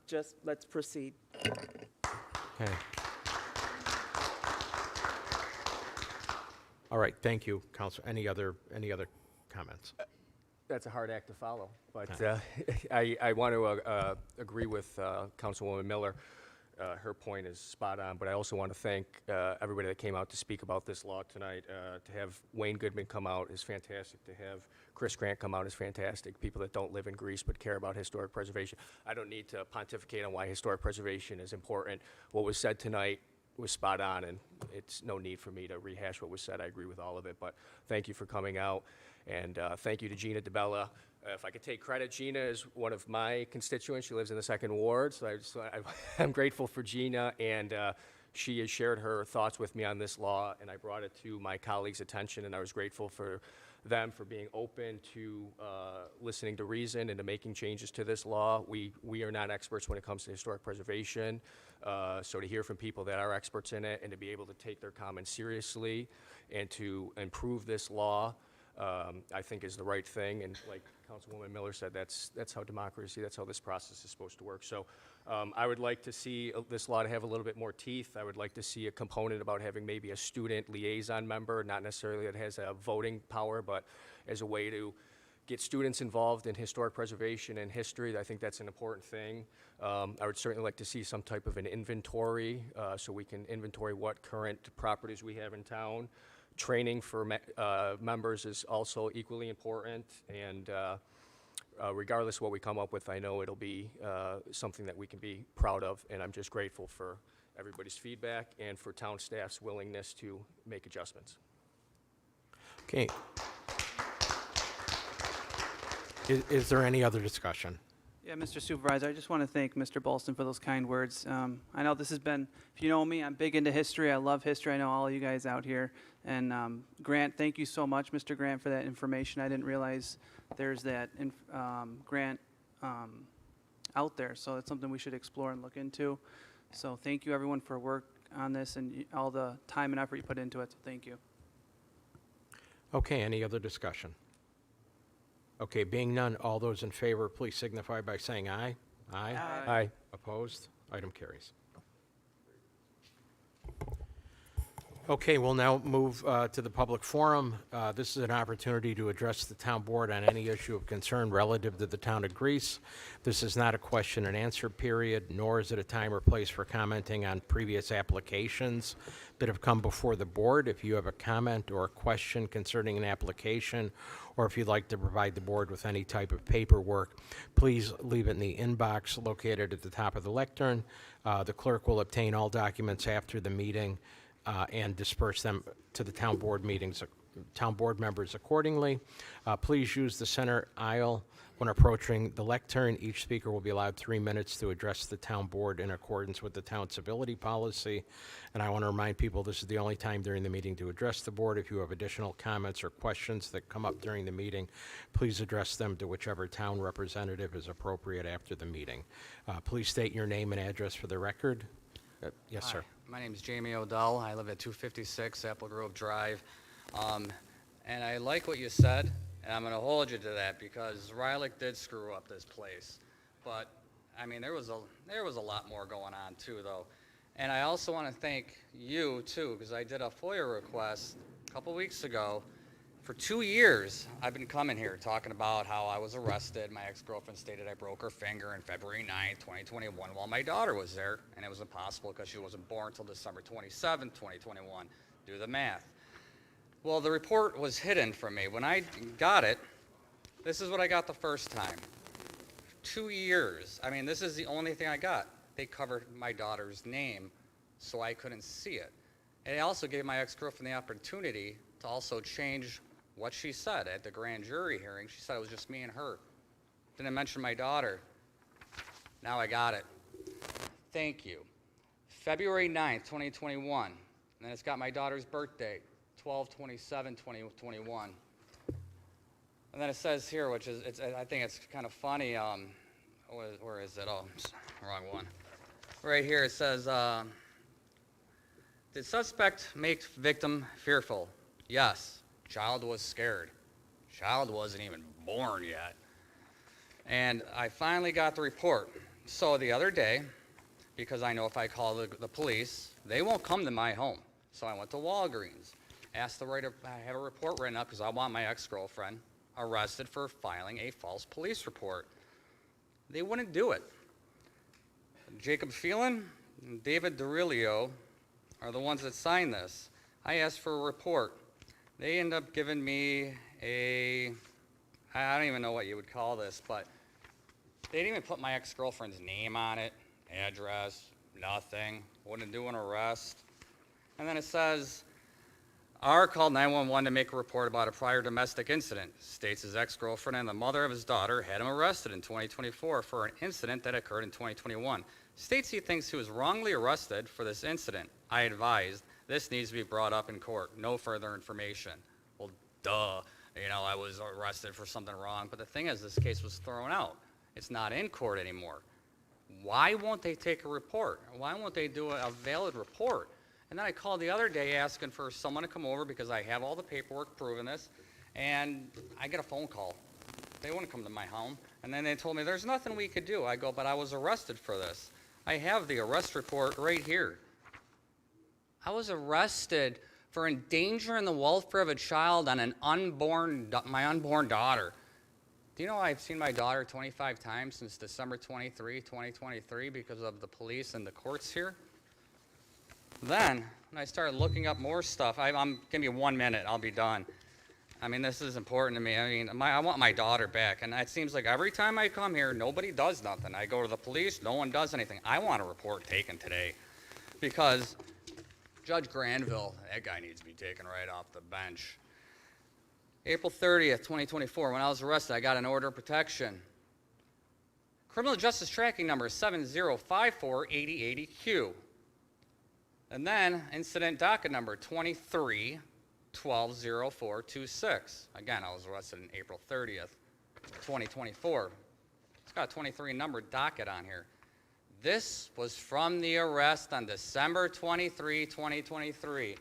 just let's proceed. Okay. All right, thank you, Council. Any other comments? That's a hard act to follow, but I want to agree with Councilwoman Miller. Her point is spot on, but I also want to thank everybody that came out to speak about this law tonight. To have Wayne Goodman come out is fantastic. To have Chris Grant come out is fantastic. People that don't live in Greece but care about historic preservation. I don't need to pontificate on why historic preservation is important. What was said tonight was spot on, and it's no need for me to rehash what was said. I agree with all of it, but thank you for coming out, and thank you to Gina DeBella. If I could take credit, Gina is one of my constituents. She lives in the 2nd Ward, so I'm grateful for Gina, and she has shared her thoughts with me on this law, and I brought it to my colleagues' attention, and I was grateful for them for being open to listening to reason and to making changes to this law. We are not experts when it comes to historic preservation, so to hear from people that are experts in it and to be able to take their comments seriously and to improve this law I think is the right thing. And like Councilwoman Miller said, that's how democracy, that's how this process is supposed to work. So I would like to see this law to have a little bit more teeth. I would like to see a component about having maybe a student liaison member, not necessarily that has a voting power, but as a way to get students involved in historic preservation and history. I think that's an important thing. I would certainly like to see some type of an inventory so we can inventory what current properties we have in town. Training for members is also equally important, and regardless of what we come up with, I know it'll be something that we can be proud of, and I'm just grateful for everybody's feedback and for town staff's willingness to make adjustments. Okay. Is there any other discussion? Yeah, Mr. Supervisor, I just want to thank Mr. Bolston for those kind words. I know this has been, if you know me, I'm big into history. I love history. I know all of you guys out here. And Grant, thank you so much, Mr. Grant, for that information. I didn't realize there's that grant out there. So it's something we should explore and look into. So thank you, everyone, for work on this and all the time and effort you put into it. So thank you. Okay, any other discussion? Okay, being none, all those in favor, please signify by saying aye. Aye. Aye. Opposed? Item carries. Okay, we'll now move to the public forum. This is an opportunity to address the town board on any issue of concern relative to the town of Greece. This is not a question and answer period, nor is it a time or place for commenting on previous applications that have come before the board. If you have a comment or a question concerning an application, or if you'd like to provide the board with any type of paperwork, please leave it in the inbox located at the top of the lectern. The clerk will obtain all documents after the meeting and disperse them to the town board members accordingly. Please use the center aisle when approaching the lectern. Each speaker will be allowed 3 minutes to address the town board in accordance with the town civility policy. And I want to remind people this is the only time during the meeting to address the board. If you have additional comments or questions that come up during the meeting, please address them to whichever town representative is appropriate after the meeting. Please state your name and address for the record. Yes, sir. Hi, my name is Jamie Odell. I live at 256 Apple Grove Drive. And I like what you said, and I'm going to hold you to that because Rylick did screw up this place. But, I mean, there was a lot more going on, too, though. And I also want to thank you, too, because I did a FOIA request a couple weeks ago. For 2 years, I've been coming here talking about how I was arrested. My ex-girlfriend stated I broke her finger on February 9th, 2021, while my daughter was there, and it was impossible because she wasn't born until December 27th, 2021. Do the math. Well, the report was hidden from me. When I got it, this is what I got the first time. 2 years. I mean, this is the only thing I got. They covered my daughter's name, so I couldn't see it. And it also gave my ex-girlfriend the opportunity to also change what she said at the grand jury hearing. She said it was just me and her. Didn't mention my daughter. Now I got it. Thank you. February 9th, 2021. And then it's got my daughter's birthday, 12/27/2021. And then it says here, which is, I think it's kind of funny. Where is it? Oh, wrong one. Right here it says, did suspect make victim fearful? Yes. Child was scared. Child wasn't even born yet. And I finally got the report. So the other day, because I know if I call the police, they won't come to my home. So I went to Walgreens, asked the writer, I have a report written up because I want my ex-girlfriend arrested for filing a false police report. They wouldn't do it. Jacob Phelan and David Dorilio are the ones that signed this. I asked for a report. They end up giving me I don't even know what you would call this, but they didn't even put my ex-girlfriend's name on it, address, nothing, wouldn't do an arrest. And then it says, R called 911 to make a report about a prior domestic incident. States his ex-girlfriend and the mother of his daughter had him arrested in 2024 for an incident that occurred in 2021. States he thinks he was wrongly arrested for this incident. I advised this needs to be brought up in court. No further information. Well, duh. You know, I was arrested for something wrong. But the thing is, this case was thrown out. It's not in court anymore. Why won't they take a report? Why won't they do a valid report? And then I called the other day asking for someone to come over because I have all the paperwork proving this. And I get a phone call. They wouldn't come to my home. And then they told me, there's nothing we could do. I go, but I was arrested for this. I have the arrest report right here. I was arrested for endangering the welfare of a child on my unborn daughter. Do you know I've seen my daughter 25 times since December 23, 2023 because of the police and the courts here? Then, when I started looking up more stuff, give me 1 minute, I'll be done. I mean, this is important to me. I mean, I want my daughter back, and it seems like every time I come here, nobody does nothing. I go to the police, no one does anything. I want a report taken today because Judge Granville, that guy needs to be taken right off the bench. April 30th, 2024, when I was arrested, I got an order of protection. Criminal justice tracking number 70548080Q. And then incident docket number 23-120426. Again, I was arrested on April 30th, 2024. It's got a 23 number docket on here. This was from the arrest on December 23, 2023.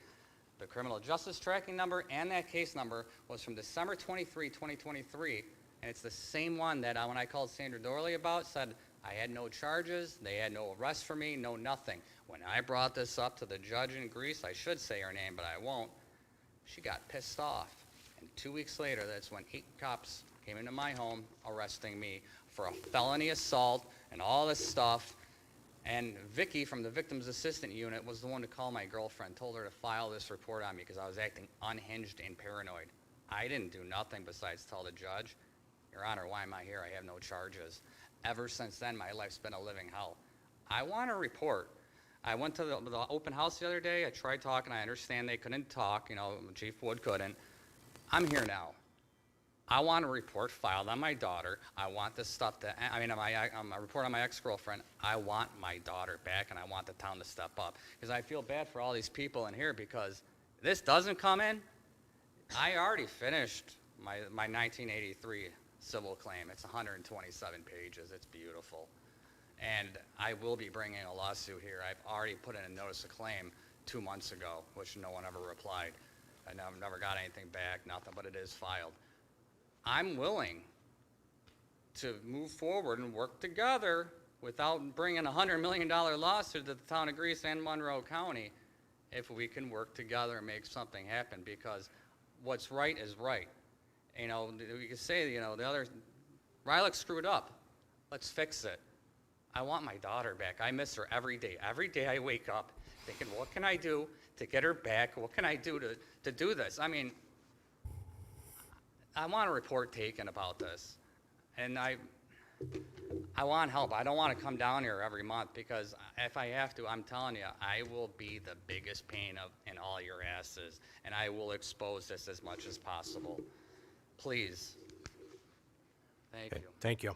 The criminal justice tracking number and that case number was from December 23, 2023, and it's the same one that when I called Sandra Dorley about, said I had no charges, they had no arrest for me, no nothing. When I brought this up to the judge in Greece, I should say her name, but I won't, she got pissed off. And 2 weeks later, that's when 8 cops came into my home arresting me for a felony assault and all this stuff. And Vicky from the Victims Assistant Unit was the one to call my girlfriend, told her to file this report on me because I was acting unhinged and paranoid. I didn't do nothing besides tell the judge, Your Honor, why am I here? I have no charges. Ever since then, my life's been a living hell. I want a report. I went to the open house the other day. I tried talking. I understand they couldn't talk. You know, Chief Wood couldn't. I'm here now. I want a report filed on my daughter. I want this stuff to, a report on my ex-girlfriend. I want my daughter back, and I want the town to step up. Because I feel bad for all these people in here because this doesn't come in. I already finished my 1983 civil claim. It's 127 pages. It's beautiful. And I will be bringing a lawsuit here. I've already put in a notice of claim 2 months ago, which no one ever replied. I've never got anything back, nothing, but it is filed. I'm willing to move forward and work together without bringing a $100 million lawsuit to the town of Greece and Monroe County if we can work together and make something happen, because what's right is right. You know, we could say, you know, the other, Rylick screwed up. Let's fix it. I want my daughter back. I miss her every day. Every day I wake up thinking, what can I do to get her back? What can I do to do this? I mean, I want a report taken about this, and I want help. I don't want to come down here every month because if I have to, I'm telling you, I will be the biggest pain in all your asses, and I will expose this as much as possible. Please. Thank you. Thank you.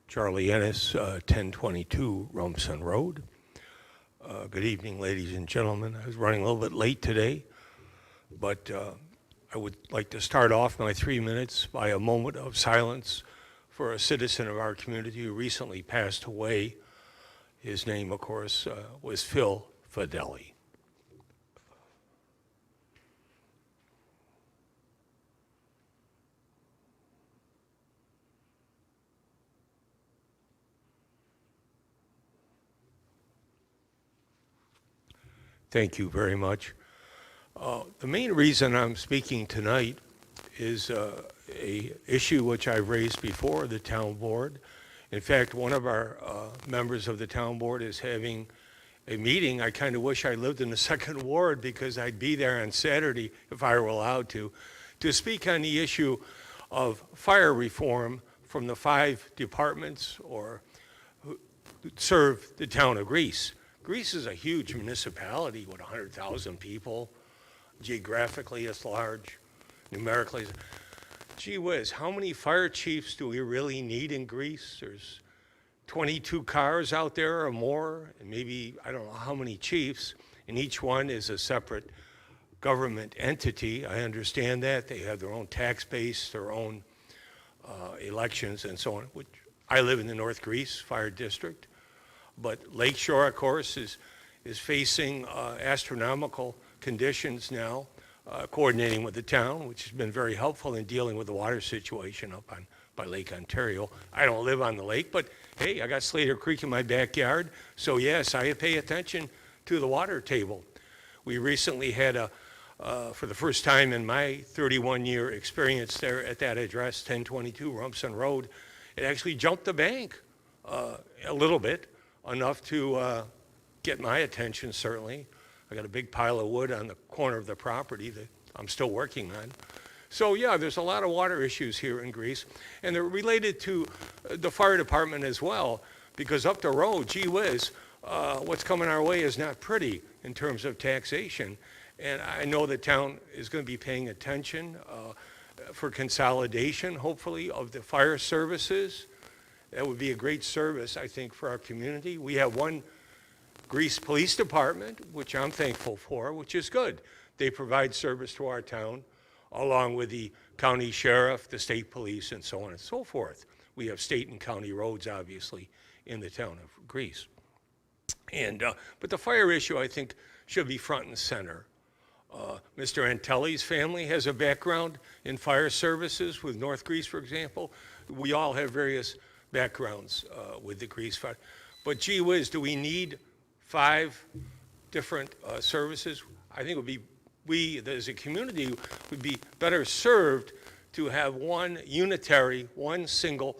Charlie Ennis, 1022 Rumson Road. Good evening, ladies and gentlemen. I was running a little bit late today, but I would like to start off my 3 minutes by a moment of silence for a citizen of our community who recently passed away. His name, of course, was Phil Fedeli. Thank you very much. The main reason I'm speaking tonight is a issue which I've raised before the town board. In fact, one of our members of the town board is having a meeting. I kind of wish I lived in the second ward because I'd be there on Saturday if I were allowed to speak on the issue of fire reform from the 5 departments who serve the town of Greece. Greece is a huge municipality with 100,000 people. Geographically, it's large. Numerically, gee whiz, how many fire chiefs do we really need in Greece? There's 22 cars out there or more, and maybe, I don't know how many chiefs, and each one is a separate government entity. I understand that. They have their own tax base, their own elections and so on, which I live in the North Greece Fire District. But Lakeshore, of course, is facing astronomical conditions now, coordinating with the town, which has been very helpful in dealing with the water situation up by Lake Ontario. I don't live on the lake, but hey, I got Slater Creek in my backyard, so yes, I pay attention to the water table. We recently had for the first time in my 31-year experience there at that address, 1022 Rumson Road, it actually jumped the bank a little bit, enough to get my attention, certainly. I got a big pile of wood on the corner of the property that I'm still working on. So yeah, there's a lot of water issues here in Greece, and they're related to the fire department as well, because up the road, gee whiz, what's coming our way is not pretty in terms of taxation. And I know the town is going to be paying attention for consolidation, hopefully, of the fire services. That would be a great service, I think, for our community. We have one Greece Police Department, which I'm thankful for, which is good. They provide service to our town, along with the county sheriff, the state police, and so on and so forth. We have state and county roads, obviously, in the town of Greece. And, but the fire issue, I think, should be front and center. Mr. Antelli's family has a background in fire services with North Greece, for example. We all have various backgrounds with the Greece fire. But gee whiz, do we need 5 different services? I think it would be, we as a community would be better served to have one unitary, one single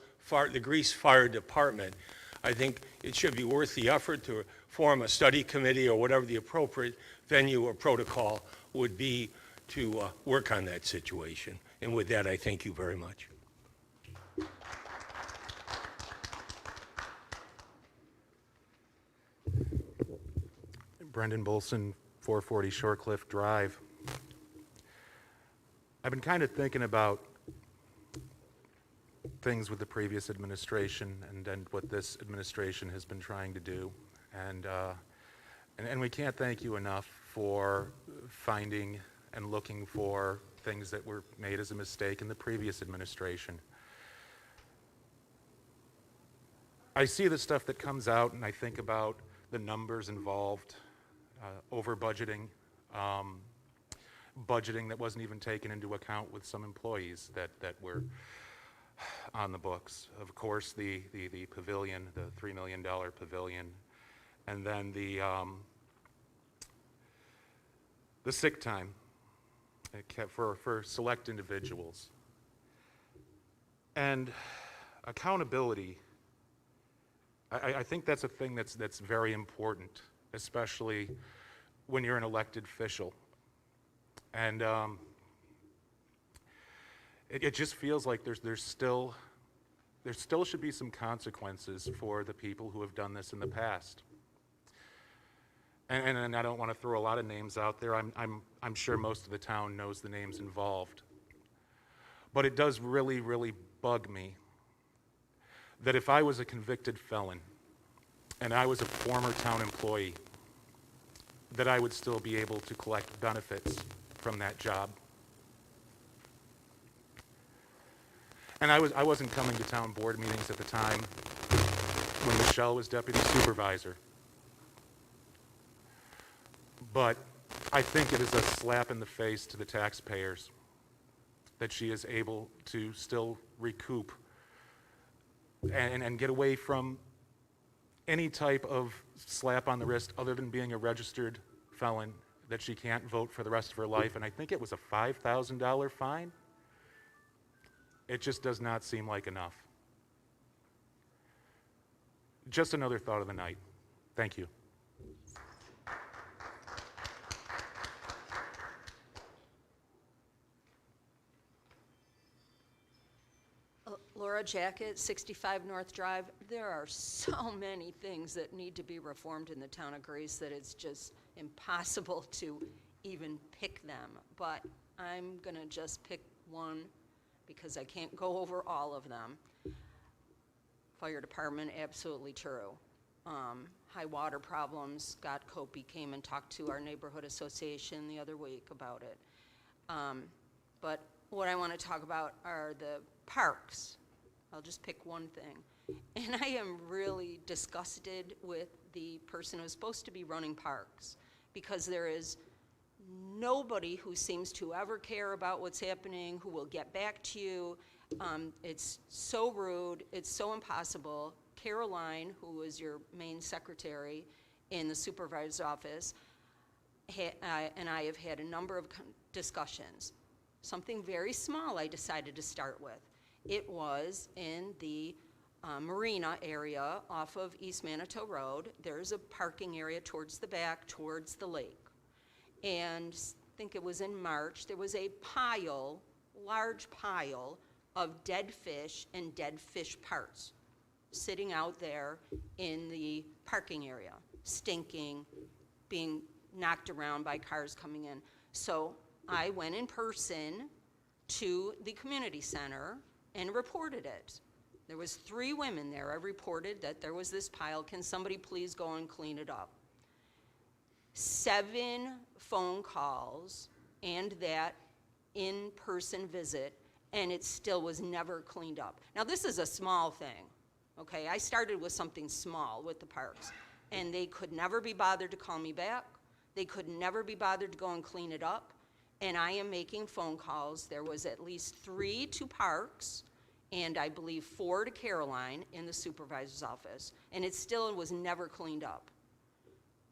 the Greece Fire Department. I think it should be worth the effort to form a study committee or whatever the appropriate venue or protocol would be to work on that situation. And with that, I thank you very much. Brendan Bolson, 440 Shorecliff Drive. I've been kind of thinking about things with the previous administration and what this administration has been trying to do. And we can't thank you enough for finding and looking for things that were made as a mistake in the previous administration. I see the stuff that comes out and I think about the numbers involved, over budgeting, budgeting that wasn't even taken into account with some employees that were on the books. Of course, the pavilion, the $3 million pavilion, and then the sick time for select individuals. And accountability, I think that's a thing that's very important, especially when you're an elected official. And it just feels like there still should be some consequences for the people who have done this in the past. And I don't want to throw a lot of names out there. I'm sure most of the town knows the names involved. But it does really, really bug me that if I was a convicted felon and I was a former town employee, that I would still be able to collect benefits from that job. And I wasn't coming to town board meetings at the time when Michelle was deputy supervisor. But I think it is a slap in the face to the taxpayers that she is able to still recoup and get away from any type of slap on the wrist other than being a registered felon, that she can't vote for the rest of her life. And I think it was a $5,000 fine. It just does not seem like enough. Just another thought of the night. Thank you. Laura Jacket, 65 North Drive. There are so many things that need to be reformed in the town of Greece that it's just impossible to even pick them. But I'm going to just pick one because I can't go over all of them. Fire department, absolutely true. high water problems. Scott Copey came and talked to our neighborhood association the other week about it. But what I want to talk about are the parks. I'll just pick one thing. And I am really disgusted with the person who's supposed to be running parks, because there is nobody who seems to ever care about what's happening, who will get back to you. It's so rude, it's so impossible. Caroline, who is your main secretary in the supervisor's office, and I have had a number of discussions. Something very small I decided to start with. It was in the marina area off of East Manitou Road. There's a parking area towards the back, towards the lake. And I think it was in March, there was a pile, large pile, of dead fish and dead fish parts sitting out there in the parking area, stinking, being knocked around by cars coming in. So I went in person to the community center and reported it. There was 3 women there. I reported that there was this pile. Can somebody please go and clean it up? 7 phone calls and that in-person visit, and it still was never cleaned up. Now, this is a small thing, okay? I started with something small with the parks, and they could never be bothered to call me back. They could never be bothered to go and clean it up, and I am making phone calls. There was at least 3 to parks, and I believe 4 to Caroline in the supervisor's office, and it still was never cleaned up.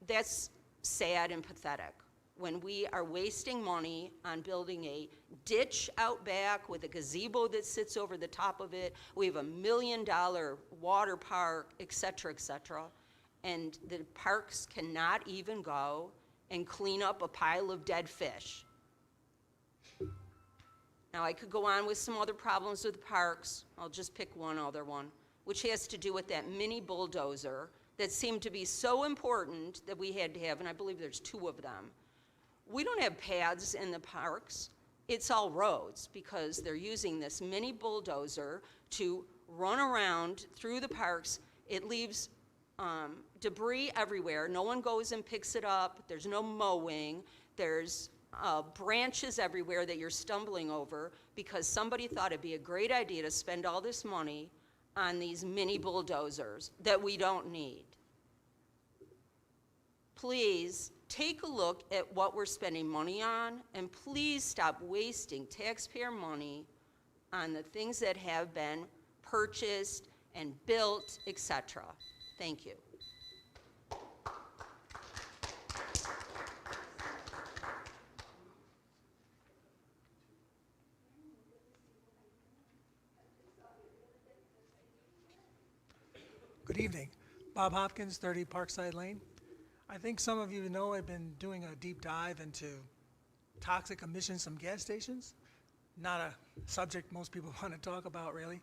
That's sad and pathetic. When we are wasting money on building a ditch out back with a gazebo that sits over the top of it, we have $1 million water park, et cetera, and the parks cannot even go and clean up a pile of dead fish. Now, I could go on with some other problems with the parks. I'll just pick one other one, which has to do with that mini bulldozer that seemed to be so important that we had to have, and I believe there's 2 of them. We don't have paths in the parks. It's all roads, because they're using this mini bulldozer to run around through the parks. It leaves debris everywhere. No one goes and picks it up. There's no mowing. There's branches everywhere that you're stumbling over, because somebody thought it'd be a great idea to spend all this money on these mini bulldozers that we don't need. Please take a look at what we're spending money on, and please stop wasting taxpayer money on the things that have been purchased and built, etc. Thank you. Good evening. Bob Hopkins, 30 Parkside Lane. I think some of you know I've been doing a deep dive into toxic emissions from gas stations. Not a subject most people want to talk about, really.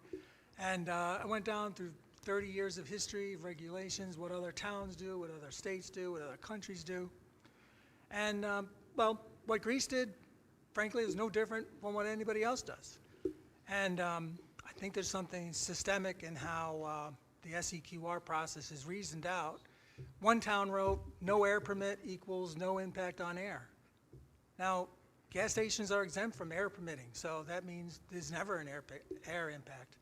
And I went down through 30 years of history, of regulations, what other towns do, what other states do, what other countries do. And, well, what Greece did, frankly, is no different from what anybody else does. And I think there's something systemic in how the SEQR process is reasoned out. One town wrote, no air permit equals no impact on air. Now, gas stations are exempt from air permitting, so that means there's never an air impact.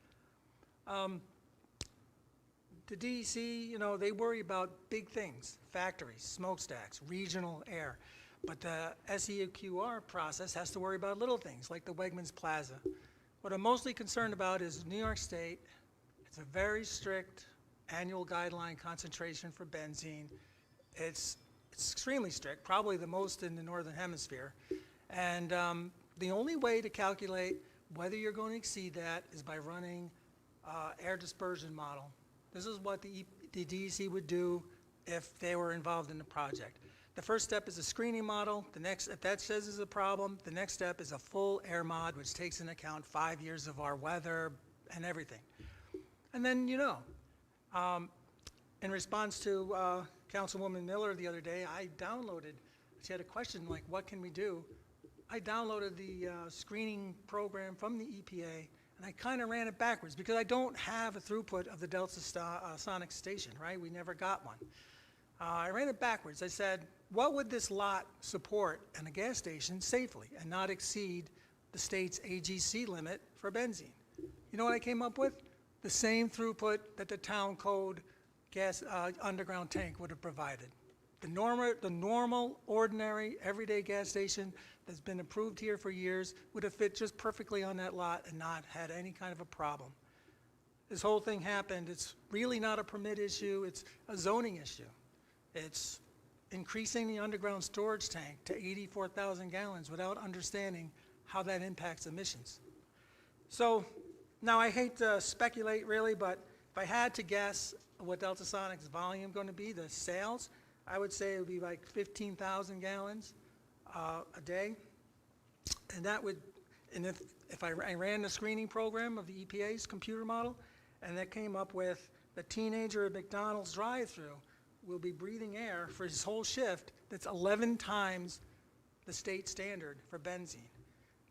The DEC, you know, they worry about big things, factories, smokestacks, regional air. But the SEQR process has to worry about little things like the Wegmans Plaza. What I'm mostly concerned about is New York State. It's a very strict annual guideline concentration for benzene. It's extremely strict, probably the most in the Northern Hemisphere. And the only way to calculate whether you're going to exceed that is by running air dispersion model. This is what the DEC would do if they were involved in the project. The first step is a screening model. The next, if that says is a problem, the next step is a full air mod, which takes into account 5 years of our weather and everything. And then, you know, in response to Councilwoman Miller the other day, I downloaded, she had a question like, what can we do? I downloaded the screening program from the EPA, And I kind of ran it backwards because I don't have a throughput of the Delta Sonic station, right? We never got one. I ran it backwards. I said, what would this lot support in a gas station safely and not exceed the state's AGC limit for benzene? You know what I came up with? The same throughput that the town code gas underground tank would have provided. The normal, ordinary, everyday gas station that's been approved here for years would have fit just perfectly on that lot and not had any kind of a problem. This whole thing happened. It's really not a permit issue. It's a zoning issue. It's increasing the underground storage tank to 84,000 gallons without understanding how that impacts emissions. So now I hate to speculate really, but if I had to guess what Delta Sonic's volume going to be, the sales, I would say it would be like 15,000 gallons a day. And that would, and if I ran the screening program of the EPA's computer model, and that came up with the teenager at McDonald's drive-through will be breathing air for his whole shift that's 11 times the state standard for benzene.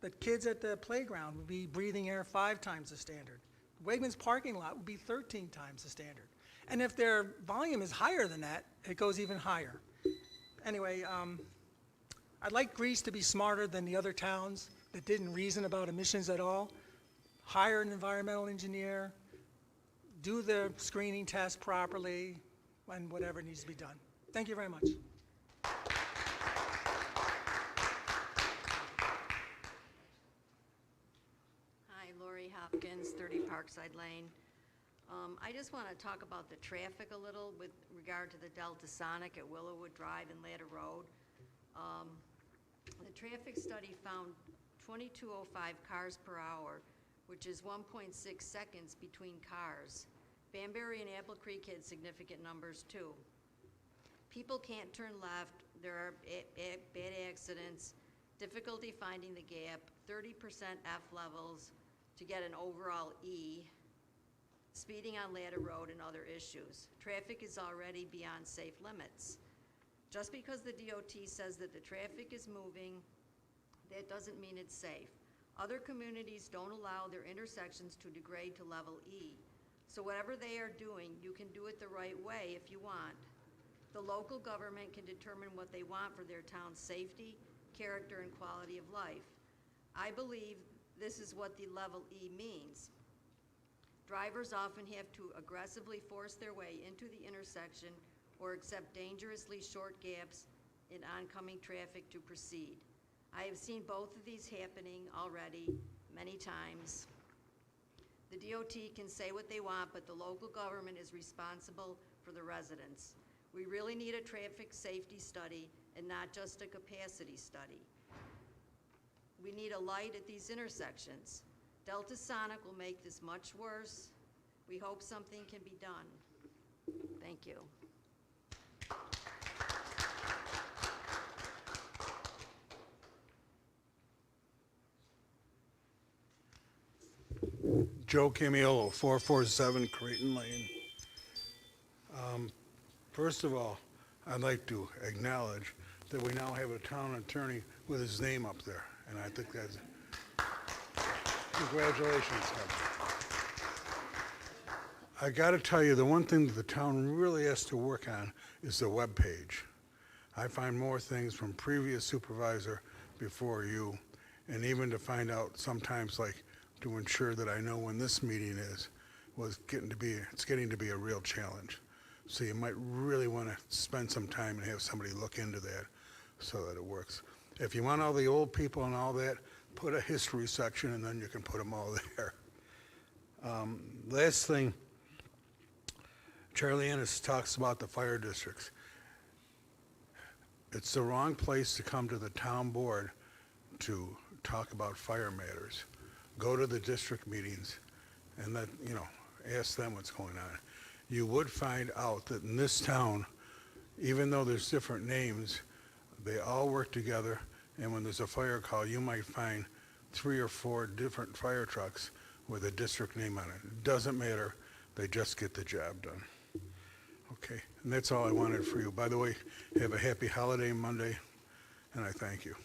The kids at the playground would be breathing air 5 times the standard. Wegmans parking lot would be 13 times the standard. And if their volume is higher than that, it goes even higher. Anyway, I'd like Greece to be smarter than the other towns that didn't reason about emissions at all. Hire an environmental engineer, do the screening test properly, and whatever needs to be done. Thank you very much. Hi, Lori Hopkins, 30 Parkside Lane. I just want to talk about the traffic a little with regard to the Delta Sonic at Willowwood Drive and Ladder Road. The traffic study found 2205 cars per hour, which is 1.6 seconds between cars. Banbury and Apple Creek had significant numbers too. People can't turn left, there are bad accidents, difficulty finding the gap, 30% F levels to get an overall E, speeding on Ladder Road and other issues. Traffic is already beyond safe limits. Just because the DOT says that the traffic is moving, that doesn't mean it's safe. Other communities don't allow their intersections to degrade to level E. So whatever they are doing, you can do it the right way if you want. The local government can determine what they want for their town's safety, character, and quality of life. I believe this is what the level E means. Drivers often have to aggressively force their way into the intersection or accept dangerously short gaps in oncoming traffic to proceed. I have seen both of these happening already many times. The DOT can say what they want, but the local government is responsible for the residents. We really need a traffic safety study and not just a capacity study. We need a light at these intersections. Delta Sonic will make this much worse. We hope something can be done. Thank you. Joe Camiolo, 447 Creighton Lane. First of all, I'd like to acknowledge that we now have a town attorney with his name up there, and I think that's, congratulations. I got to tell you, the one thing that the town really has to work on is the webpage. I find more things from previous supervisor before you, and even to find out sometimes, like, to ensure that I know when this meeting is, it's getting to be a real challenge. So you might really want to spend some time and have somebody look into that so that it works. If you want all the old people and all that, put a history section and then you can put them all there. Last thing, Charlie Ennis talks about the fire districts. It's the wrong place to come to the town board to talk about fire matters. Go to the district meetings and ask them what's going on. You would find out that in this town, even though there's different names, they all work together, and when there's a fire call, you might find 3 or 4 different fire trucks with a district name on it. It doesn't matter, they just get the job done. Okay, and that's all I wanted for you. By the way, have a happy holiday Monday, and I thank you.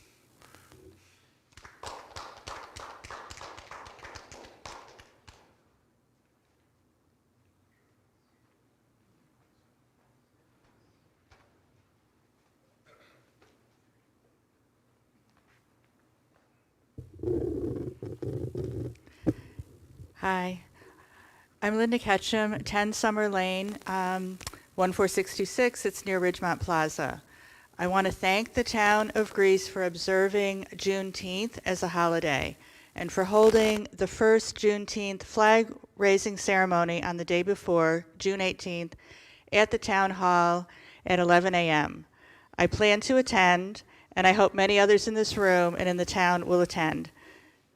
Hi. I'm Linda Ketchum, 10 Summer Lane, 14626. It's near Ridgemont Plaza. I want to thank the town of Greece for observing Juneteenth as a holiday and for holding the first Juneteenth flag-raising ceremony on the day before, June 18th, at the town hall at 11 a.m. I plan to attend, and I hope many others in this room and in the town will attend.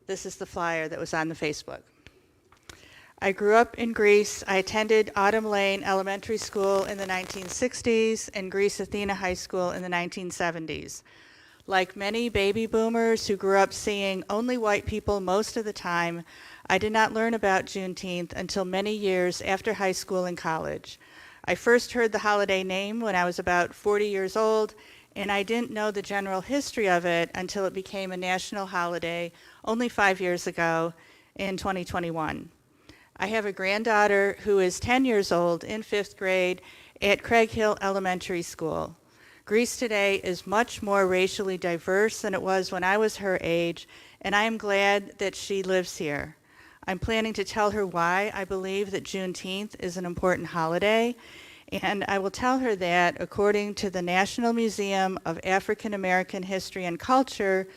This is the flyer that was on the Facebook. I grew up in Greece. I attended Autumn Lane Elementary School in the 1960s and Greece Athena High School in the 1970s. Like many baby boomers who grew up seeing only white people most of the time, I did not learn about Juneteenth until many years after high school and college. I first heard the holiday name when I was about 40 years old, and I didn't know the general history of it until it became a national holiday only 5 years ago in 2021. I have a granddaughter who is 10 years old in 5th grade at Craig Hill Elementary School. Greece today is much more racially diverse than it was when I was her age, and I am glad that she lives here. I'm planning to tell her why I believe that Juneteenth is an important holiday, and I will tell her that according to the National Museum of African American History and Culture,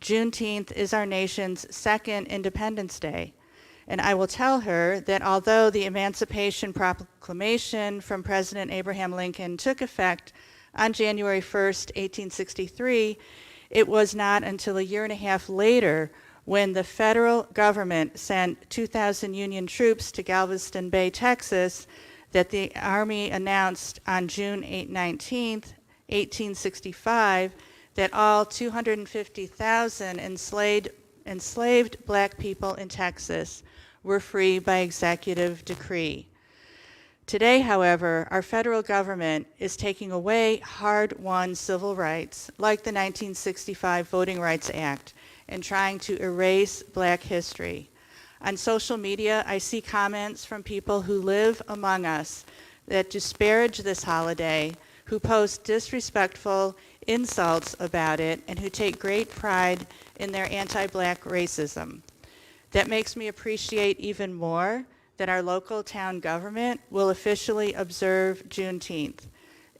Juneteenth is our nation's second Independence Day. And I will tell her that although the Emancipation Proclamation from President Abraham Lincoln took effect on January 1st, 1863, it was not until a year and a half later when the federal government sent 2,000 Union troops to Galveston Bay, Texas, that the Army announced on June 19th, 1865, that all 250,000 enslaved black people in Texas were free by executive decree. Today, however, our federal government is taking away hard-won civil rights, like the 1965 Voting Rights Act, and trying to erase black history. On social media, I see comments from people who live among us that disparage this holiday, who post disrespectful insults about it, and who take great pride in their anti-black racism. That makes me appreciate even more that our local town government will officially observe Juneteenth.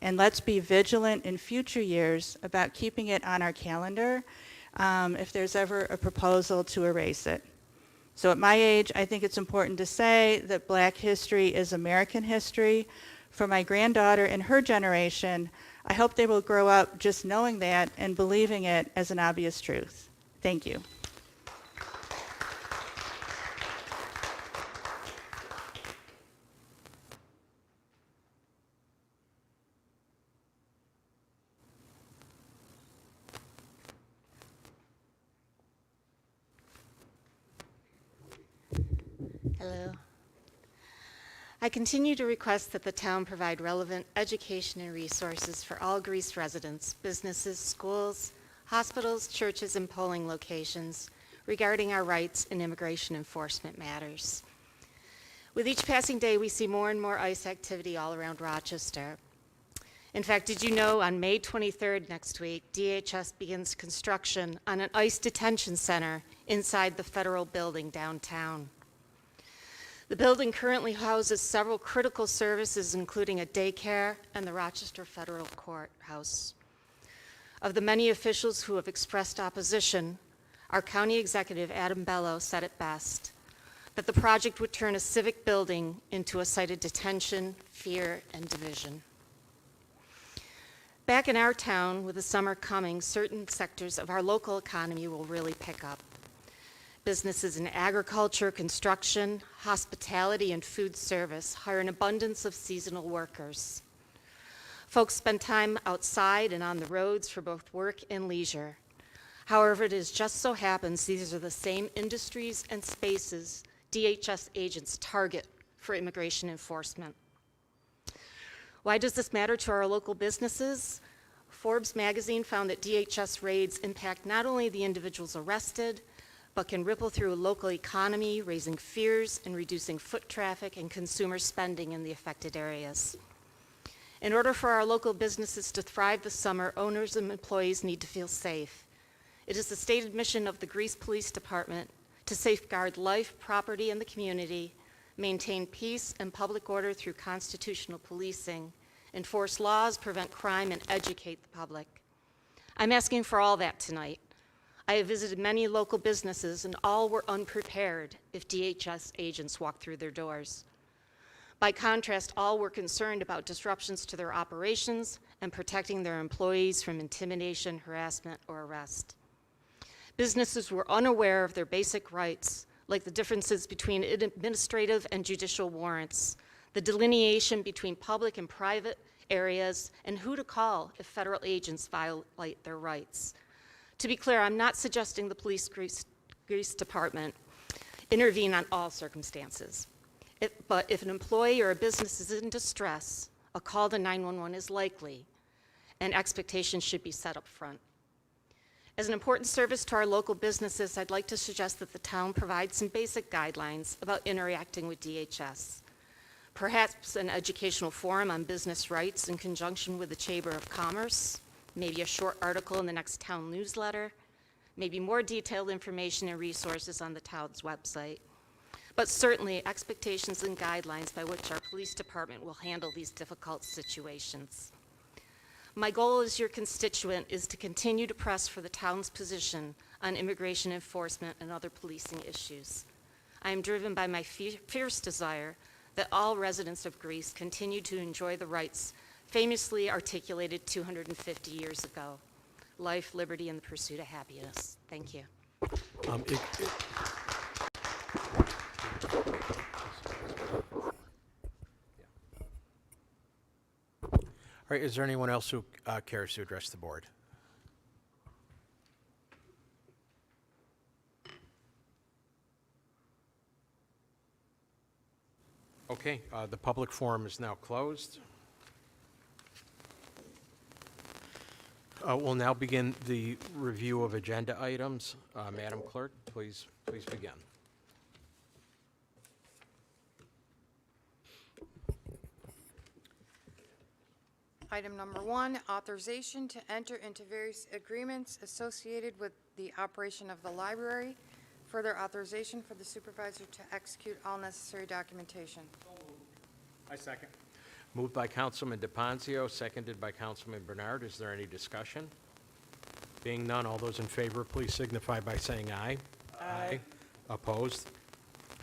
And let's be vigilant in future years about keeping it on our calendar if there's ever a proposal to erase it. So at my age, I think it's important to say that black history is American history. For my granddaughter and her generation, I hope they will grow up just knowing that and believing it as an obvious truth. Thank you. Hello. I continue to request that the town provide relevant education and resources for all Greece residents, businesses, schools, hospitals, churches, and polling locations regarding our rights in immigration enforcement matters. With each passing day, we see more and more ICE activity all around Rochester. In fact, did you know on May 23rd next week, DHS begins construction on an ICE detention center inside the federal building downtown. The building currently houses several critical services, including a daycare and the Rochester Federal Courthouse. Of the many officials who have expressed opposition, our county executive, Adam Bello, said it best, that the project would turn a civic building into a site of detention, fear, and division. Back in our town, with the summer coming, certain sectors of our local economy will really pick up. Businesses in agriculture, construction, hospitality, and food service hire an abundance of seasonal workers. Folks spend time outside and on the roads for both work and leisure. However, it just so happens these are the same industries and spaces DHS agents target for immigration enforcement. Why does this matter to our local businesses? Forbes magazine found that DHS raids impact not only the individuals arrested, but can ripple through a local economy, raising fears and reducing foot traffic and consumer spending in the affected areas. In order for our local businesses to thrive this summer, owners and employees need to feel safe. It is the stated mission of the Greece Police Department to safeguard life, property, and the community, maintain peace and public order through constitutional policing, enforce laws, prevent crime, and educate the public. I'm asking for all that tonight. I have visited many local businesses, and all were unprepared if DHS agents walked through their doors. By contrast, all were concerned about disruptions to their operations and protecting their employees from intimidation, harassment, or arrest. Businesses were unaware of their basic rights, like the differences between administrative and judicial warrants, the delineation between public and private areas, and who to call if federal agents violate their rights. To be clear, I'm not suggesting the police Greece department intervene on all circumstances. But if an employee or a business is in distress, a call to 911 is likely, and expectations should be set up front. As an important service to our local businesses, I'd like to suggest that the town provide some basic guidelines about interacting with DHS. Perhaps an educational forum on business rights in conjunction with the Chamber of Commerce, maybe a short article in the next town newsletter, maybe more detailed information and resources on the town's website. But certainly expectations and guidelines by which our police department will handle these difficult situations. My goal as your constituent is to continue to press for the town's position on immigration enforcement and other policing issues. I am driven by my fierce desire that all residents of Greece continue to enjoy the rights famously articulated 250 years ago: life, liberty, and the pursuit of happiness. Thank you. All right, is there anyone else who cares to address the board? Okay, the public forum is now closed. We'll now begin the review of agenda items. Madam Clerk, please begin. Item number 1, authorization to enter into various agreements associated with the operation of the library. Further authorization for the supervisor to execute all necessary documentation. I second. Moved by Councilman DePonzio, seconded by Councilman Bernard. Is there any discussion? Being none, all those in favor, please signify by saying aye. Aye. Opposed?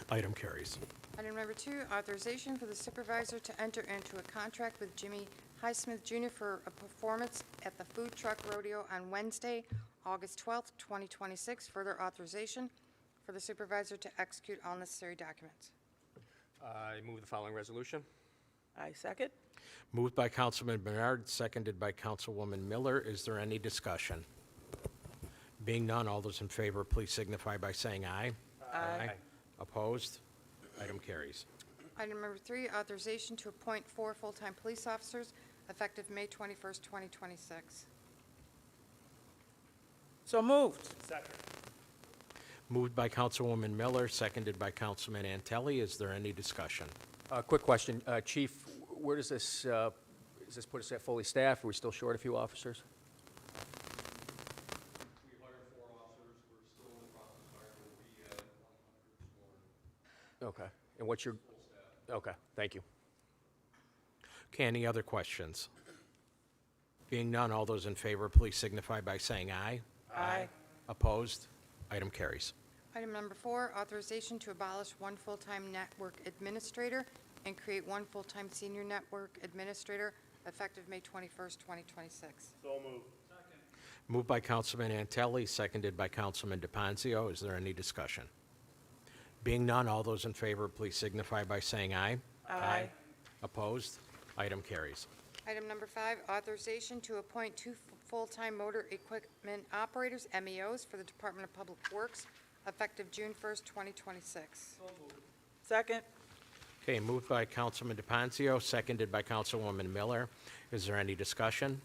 Item carries. Item number 2, authorization for the supervisor to enter into a contract with Jimmy Highsmith Jr. for a performance at the Food Truck Rodeo on Wednesday, August 12th, 2026. Further authorization for the supervisor to execute all necessary documents. I move the following resolution. I second. Moved by Councilman Bernard, seconded by Councilwoman Miller. Is there any discussion? Being none, all those in favor, please signify by saying aye. Aye. Opposed? Item carries. Item number 3, authorization to appoint 4 full-time police officers effective May 21st, 2026. So moved. Second. Moved by Councilwoman Miller, seconded by Councilman Antelli. Is there any discussion? Quick question, Chief, where does this put us at fully staffed? Are we still short a few officers? We hired 4 officers. We're still in the process of hiring. We had 100 more. Okay. And what's your? Okay, thank you. Okay, any other questions? Being none, all those in favor, please signify by saying aye. Aye. Opposed? Item carries. Item number 4, authorization to abolish 1 full-time network administrator and create 1 full-time senior network administrator effective May 21st, 2026. So moved. Second. Moved by Councilman Antelli, seconded by Councilman DePonzio. Is there any discussion? Being none, all those in favor, please signify by saying aye. Aye. Opposed? Item carries. Item number 5, authorization to appoint 2 full-time motor equipment operators, MEOs, for the Department of Public Works effective June 1st, 2026. Second. Okay, moved by Councilman DePonzio, seconded by Councilwoman Miller. Is there any discussion?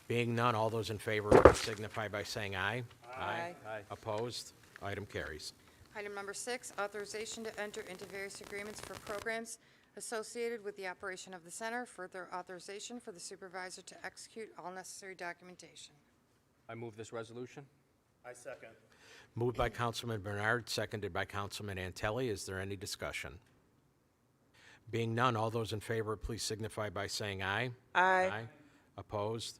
Being none, all those in favor, please signify by saying aye. Aye. Opposed? Item carries. Item number 6, authorization to enter into various agreements for programs associated with the operation of the center. Further authorization for the supervisor to execute all necessary documentation. I move this resolution. I second. Moved by Councilman Bernard, seconded by Councilman Antelli. Is there any discussion? Being none, all those in favor, please signify by saying aye. Aye. Opposed?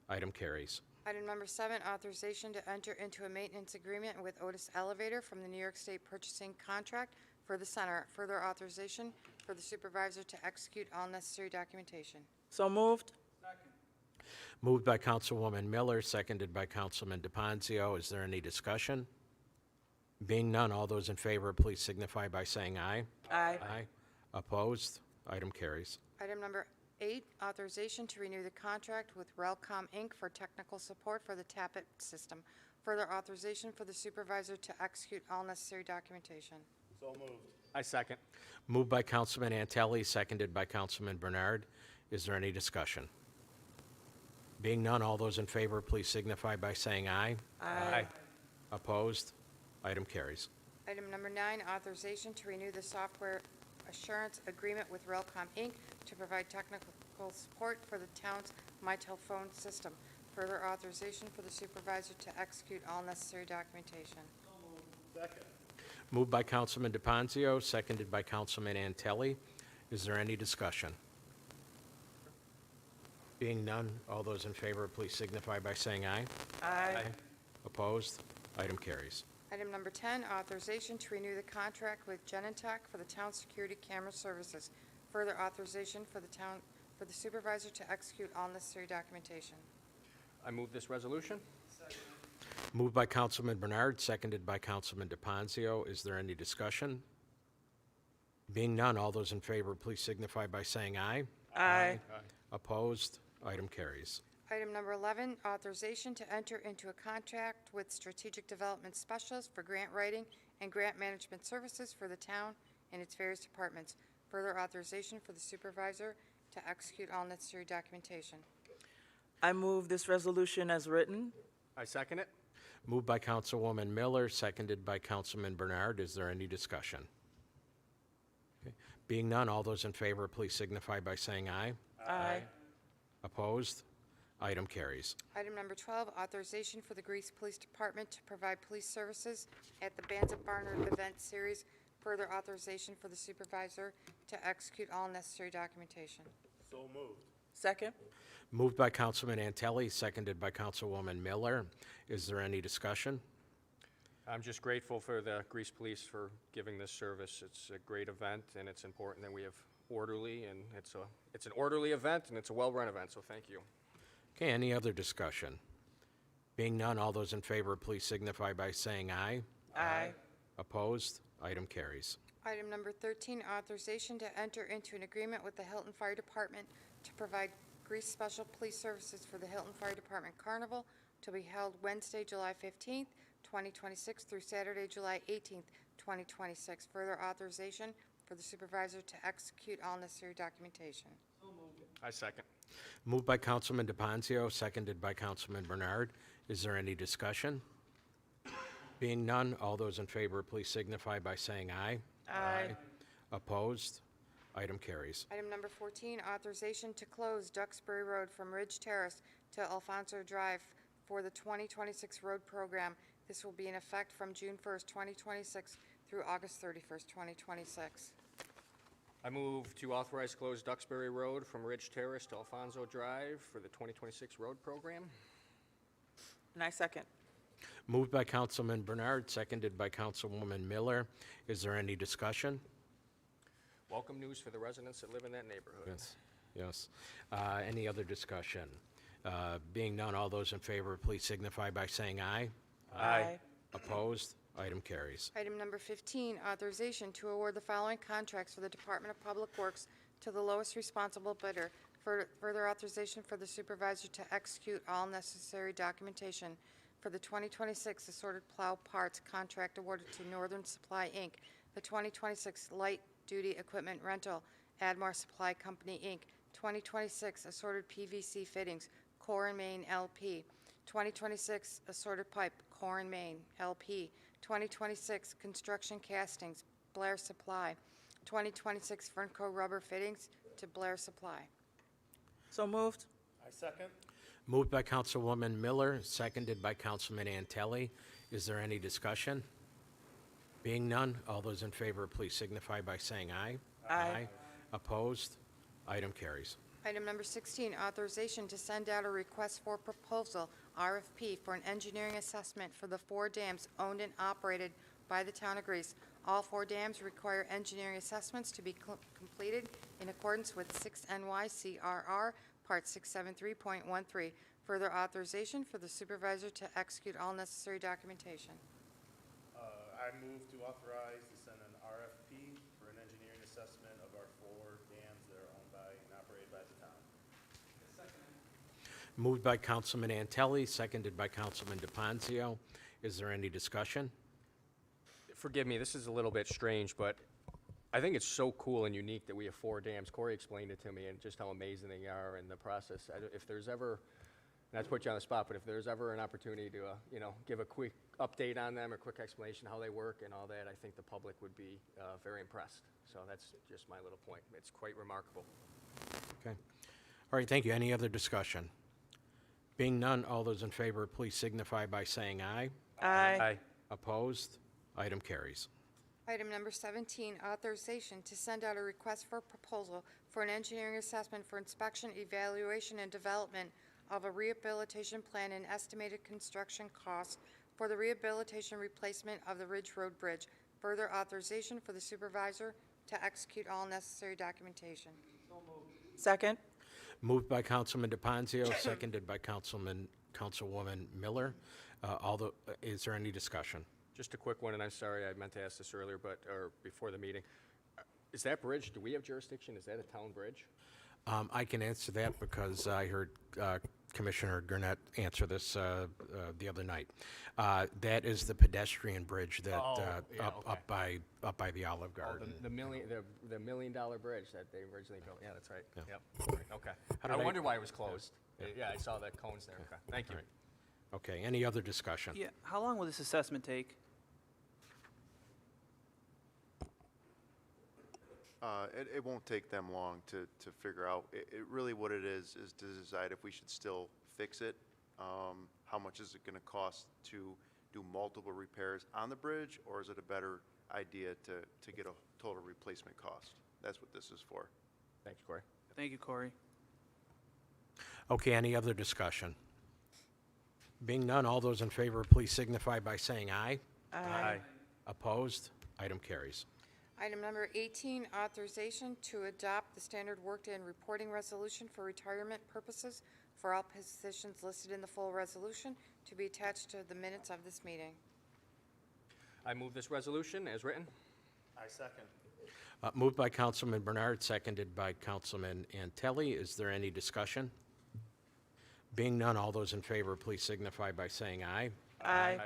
Item carries. Item number 7, authorization to enter into a maintenance agreement with Otis Elevator from the New York State Purchasing Contract for the center. Further authorization for the supervisor to execute all necessary documentation. So moved. Moved by Councilwoman Miller, seconded by Councilman DePonzio. Is there any discussion? Being none, all those in favor, please signify by saying aye. Aye. Opposed? Item carries. Item number 8, authorization to renew the contract with Relcom, Inc. for technical support for the TAPIT system. Further authorization for the supervisor to execute all necessary documentation. So moved. I second. Moved by Councilman Antelli, seconded by Councilman Bernard. Is there any discussion? Being none, all those in favor, please signify by saying aye. Aye. Opposed? Item carries. Item number 9, authorization to renew the software assurance agreement with Relcom, Inc. to provide technical support for the town's MyTelephone system. Further authorization for the supervisor to execute all necessary documentation. Second. Moved by Councilman DePonzio, seconded by Councilman Antelli. Is there any discussion? Being none, all those in favor, please signify by saying aye. Aye. Opposed? Item carries. Item number 10, authorization to renew the contract with Genentech for the town security camera services. Further authorization for the supervisor to execute all necessary documentation. I move this resolution. Moved by Councilman Bernard, seconded by Councilman DePonzio. Is there any discussion? Being none, all those in favor, please signify by saying aye. Aye. Opposed? Item carries. Item number 11, authorization to enter into a contract with Strategic Development Specialists for grant writing and grant management services for the town and its various departments. Further authorization for the supervisor to execute all necessary documentation. I move this resolution as written. I second it. Moved by Councilwoman Miller, seconded by Councilman Bernard. Is there any discussion? Okay. Being none, all those in favor, please signify by saying aye. Aye. Opposed? Item carries. Item number 12, authorization for the Greece Police Department to provide police services at the Bands of Barnard event series. Further authorization for the supervisor to execute all necessary documentation. So moved. Second. Moved by Councilman Antelli, seconded by Councilwoman Miller. Is there any discussion? I'm just grateful for the Greece Police for giving this service. It's a great event, and it's important that we have orderly, and it's an orderly event, and it's a well-run event, so thank you. Okay, any other discussion? Being none, all those in favor, please signify by saying aye. Aye. Opposed? Item carries. Item number 13, authorization to enter into an agreement with the Hilton Fire Department to provide Greece Special Police Services for the Hilton Fire Department Carnival to be held Wednesday, July 15th, 2026 through Saturday, July 18th, 2026. Further authorization for the supervisor to execute all necessary documentation. I second. Moved by Councilman DePonzio, seconded by Councilman Bernard. Is there any discussion? Being none, all those in favor, please signify by saying aye. Aye. Opposed? Item carries. Item number 14, authorization to close Duxbury Road from Ridge Terrace to Alfonso Drive for the 2026 road program. This will be in effect from June 1st, 2026 through August 31st, 2026. I move to authorize close Duxbury Road from Ridge Terrace to Alfonso Drive for the 2026 road program. And I second. Moved by Councilman Bernard, seconded by Councilwoman Miller. Is there any discussion? Welcome news for the residents that live in that neighborhood. Yes. Yes. Any other discussion? Being none, all those in favor, please signify by saying aye. Aye. Opposed? Item carries. Item number 15, authorization to award the following contracts for the Department of Public Works to the lowest responsible bidder. Further authorization for the supervisor to execute all necessary documentation for the 2026 assorted plow parts contract awarded to Northern Supply, Inc., the 2026 light duty equipment rental, Admar Supply Company, Inc., 2026 assorted PVC fittings, Core and Main, LP, 2026 assorted pipe, Core and Main, LP, 2026 construction castings, Blair Supply, 2026 Fernco rubber fittings to Blair Supply. So moved. I second. Moved by Councilwoman Miller, seconded by Councilman Antelli. Is there any discussion? Being none, all those in favor, please signify by saying aye. Aye. Opposed? Item carries. Item number 16, authorization to send out a request for proposal, RFP, for an engineering assessment for the 4 dams owned and operated by the town of Greece. All 4 dams require engineering assessments to be completed in accordance with 6 NYCRR Part 673.13. Further authorization for the supervisor to execute all necessary documentation. I move to authorize to send an RFP for an engineering assessment of our 4 dams that are owned by and operated by the town. Moved by Councilman Antelli, seconded by Councilman DePonzio. Is there any discussion? Forgive me, this is a little bit strange, but I think it's so cool and unique that we have 4 dams. Corey explained it to me and just how amazing they are in the process. If there's ever, not to put you on the spot, but if there's ever an opportunity to, give a quick update on them or quick explanation how they work and all that, I think the public would be very impressed. So that's just my little point. It's quite remarkable. Okay. All right, thank you. Any other discussion? Being none, all those in favor, please signify by saying aye. Aye. Opposed? Item carries. Item number 17, authorization to send out a request for proposal for an engineering assessment for inspection, evaluation, and development of a rehabilitation plan and estimated construction cost for the rehabilitation replacement of the Ridge Road Bridge. Further authorization for the supervisor to execute all necessary documentation. Second. Moved by Councilman DePonzio, seconded by Councilwoman Miller. Is there any discussion? Just a quick one, and I'm sorry, I meant to ask this earlier, or before the meeting. Is that bridge, do we have jurisdiction? Is that a town bridge? I can answer that because I heard Commissioner Gurnett answer this the other night. That is the pedestrian bridge that up by the Olive Garden. The $1 million bridge that they originally built. Yeah, that's right. Yeah. Yep. Okay. I wonder why it was closed. Yeah, I saw the cones there. Okay. Thank you. All right. Okay. Any other discussion? Yeah, how long will this assessment take? It won't take them long to figure out. Really what it is to decide if we should still fix it. How much is it going to cost to do multiple repairs on the bridge, or is it a better idea to get a total replacement cost? That's what this is for. Thanks, Corey. Thank you, Corey. Okay. Any other discussion? Being none, all those in favor, please signify by saying aye. Aye. Opposed? Item carries. Item number 18, authorization to adopt the standard workday and reporting resolution for retirement purposes for all positions listed in the full resolution to be attached to the minutes of this meeting. I move this resolution as written. I second. Moved by Councilman Bernard, seconded by Councilman Antelli. Is there any discussion? Being none, all those in favor, please signify by saying aye. Aye.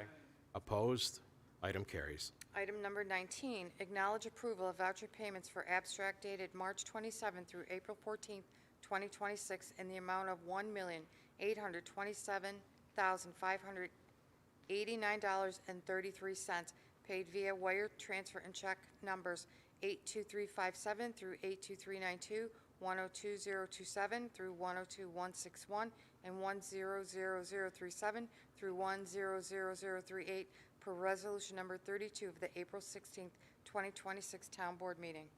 Opposed? Item carries. Item number 19, acknowledge approval of voucher payments for abstract dated March 27 through April 14, 2026, in the amount of $1,827,589.33, paid via wire transfer and check numbers 82357 through 82392, 102027 through 102161, and 100037 through 100038, per resolution number 32 of the April 16, 2026 Town Board meeting.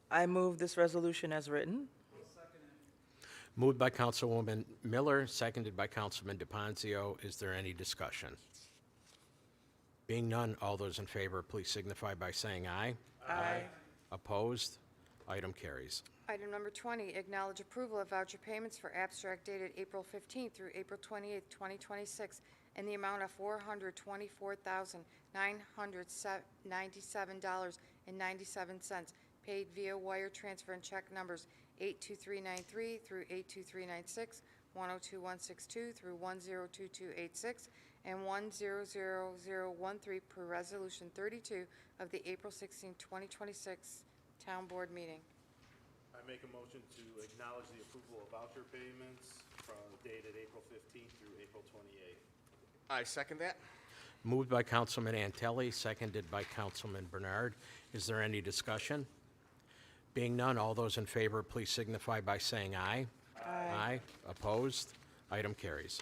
I move this resolution as written. Moved by Councilwoman Miller, seconded by Councilman DePonzio. Is there any discussion? Being none, all those in favor, please signify by saying aye. Aye. Opposed? Item carries. Item number 20, acknowledge approval of voucher payments for abstract dated April 15 through April 28, 2026, in the amount of $424,997.97, paid via wire transfer and check numbers 82393 through 82396, 102162 through 102286, and 100013, per resolution 32 of the April 16, 2026 Town Board meeting. I make a motion to acknowledge the approval of voucher payments from dated April 15th through April 28th. I second that. Moved by Councilman Antelli, seconded by Councilman Bernard. Is there any discussion? Being none, all those in favor, please signify by saying aye. Aye. Opposed? Item carries.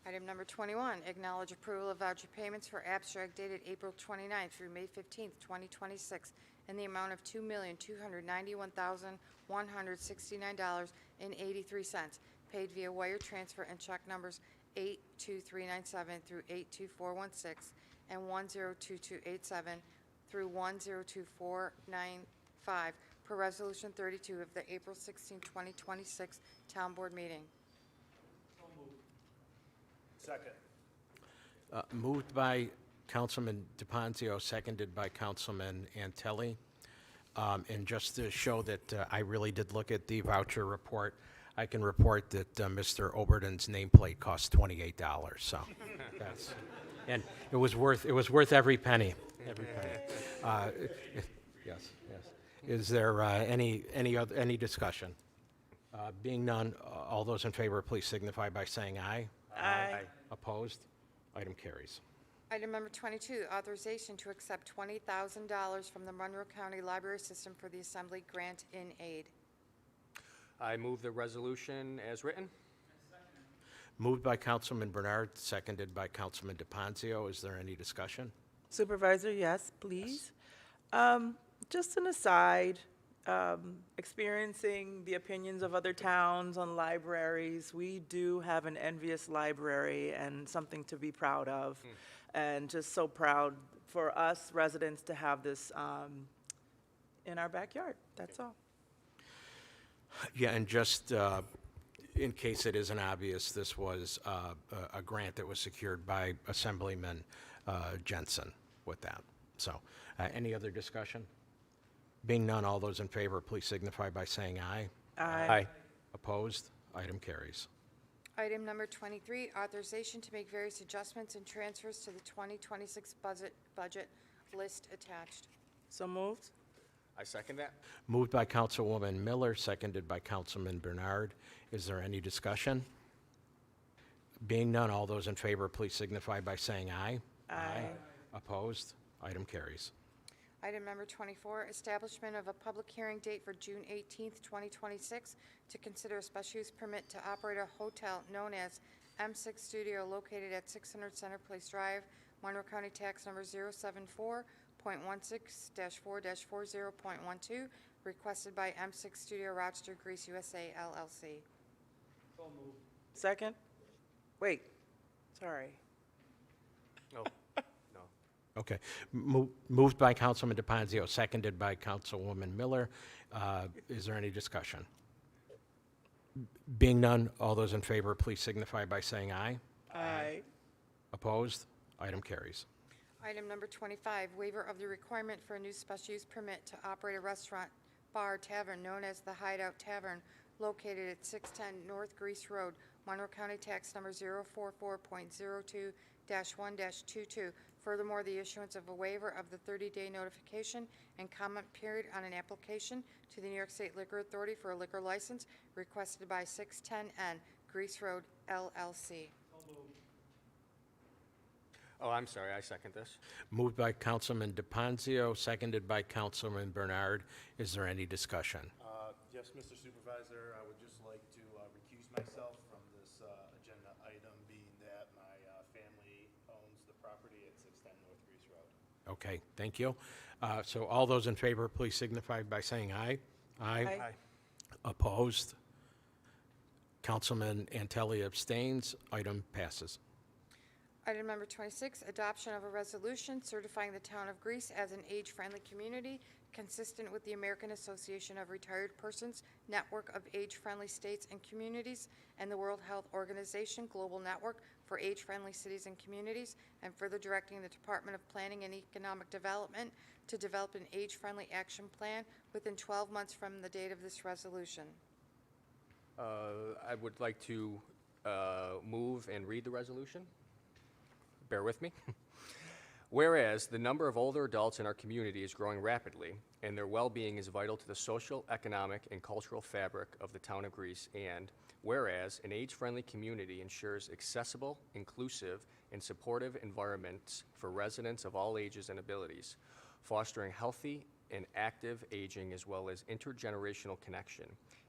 Item number 21, acknowledge approval of voucher payments for abstract dated April 29th through May 15th, 2026, in the amount of $2,291,169.83, paid via wire transfer and check numbers 82397 through 82416 and 102287 through 102495, per Resolution 32 of the April 16, 2026 Town Board meeting. Second. Moved by Councilman DePonzio, seconded by Councilman Antelli. And just to show that I really did look at the voucher report, I can report that Mr. Oberton's nameplate cost $28. So that's, and it was worth every penny. Every penny. Yes, yes. Is there any discussion? Being none, all those in favor, please signify by saying aye. Aye. Opposed? Item carries. Item number 22, authorization to accept $20,000 from the Monroe County Library System for the Assembly Grant in Aid. I move the resolution as written. Moved by Councilman Bernard, seconded by Councilman DePonzio. Is there any discussion? Supervisor, yes, please. Just an aside, experiencing the opinions of other towns on libraries, we do have an envious library and something to be proud of. And just so proud for us residents to have this in our backyard. That's all. Yeah, and just in case it isn't obvious, this was a grant that was secured by Assemblyman Jensen with that. So, any other discussion? Being none, all those in favor, please signify by saying aye. Aye. Opposed? Item carries. Item number 23, authorization to make various adjustments and transfers to the 2026 budget list attached. So moved. I second that. Moved by Councilwoman Miller, seconded by Councilman Bernard. Is there any discussion? Being none, all those in favor, please signify by saying aye. Aye. Opposed? Item carries. Item number 24, establishment of a public hearing date for June 18th, 2026, to consider a special use permit to operate a hotel known as M6 Studio located at 600 Center Place Drive, Monroe County Tax Number 074.16-4-40.12, requested by M6 Studio Rochester, Greece, USA, LLC. Second? Wait, sorry. No. No. Okay. Moved by Councilman DePonzio, seconded by Councilwoman Miller. Is there any discussion? Being none, all those in favor, please signify by saying aye. Aye. Opposed? Item carries. Item number 25, waiver of the requirement for a new special use permit to operate a restaurant, bar, tavern known as the Hideout Tavern, located at 610 North Grease Road, Monroe County Tax Number 044.02-1-22. Furthermore, the issuance of a waiver of the 30-day notification and comment period on an application to the New York State Liquor Authority for a liquor license requested by 610N Grease Road, LLC. Oh, I'm sorry. I second this. Moved by Councilman DePonzio, seconded by Councilman Bernard. Is there any discussion? Yes, Mr. Supervisor, I would just like to recuse myself from this agenda item, being that my family owns the property at 610 North Grease Road. Okay, thank you. So all those in favor, please signify by saying aye. Aye. Opposed? Councilman Antelli abstains. Item passes. Item number 26, adoption of a resolution certifying the town of Greece as an age-friendly community consistent with the American Association of Retired Persons Network of Age-Friendly States and Communities and the World Health Organization Global Network for Age-Friendly Cities and Communities, and further directing the Department of Planning and Economic Development to develop an age-friendly action plan within 12 months from the date of this resolution. I would like to move and read the resolution. Bear with me. Whereas the number of older adults in our community is growing rapidly, and their well-being is vital to the social, economic, and cultural fabric of the town of Greece, and whereas an age-friendly community ensures accessible, inclusive, and supportive environments for residents of all ages and abilities, fostering healthy and active aging as well as intergenerational connection.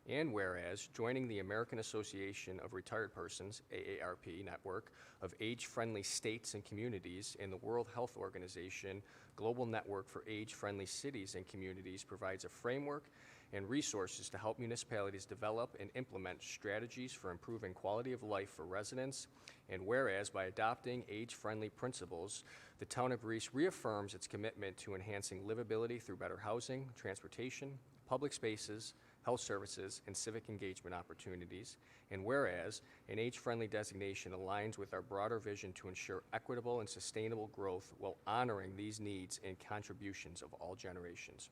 And whereas joining the American Association of Retired Persons, AARP network of age-friendly states and communities and the World Health Organization Global Network for Age-Friendly Cities and Communities provides a framework and resources to help municipalities develop and implement strategies for improving quality of life for residents. And whereas by adopting age-friendly principles, the town of Greece reaffirms its commitment to enhancing livability through better housing, transportation, public spaces, health services, and civic engagement opportunities. And whereas an age-friendly designation aligns with our broader vision to ensure equitable and sustainable growth while honoring these needs and contributions of all generations.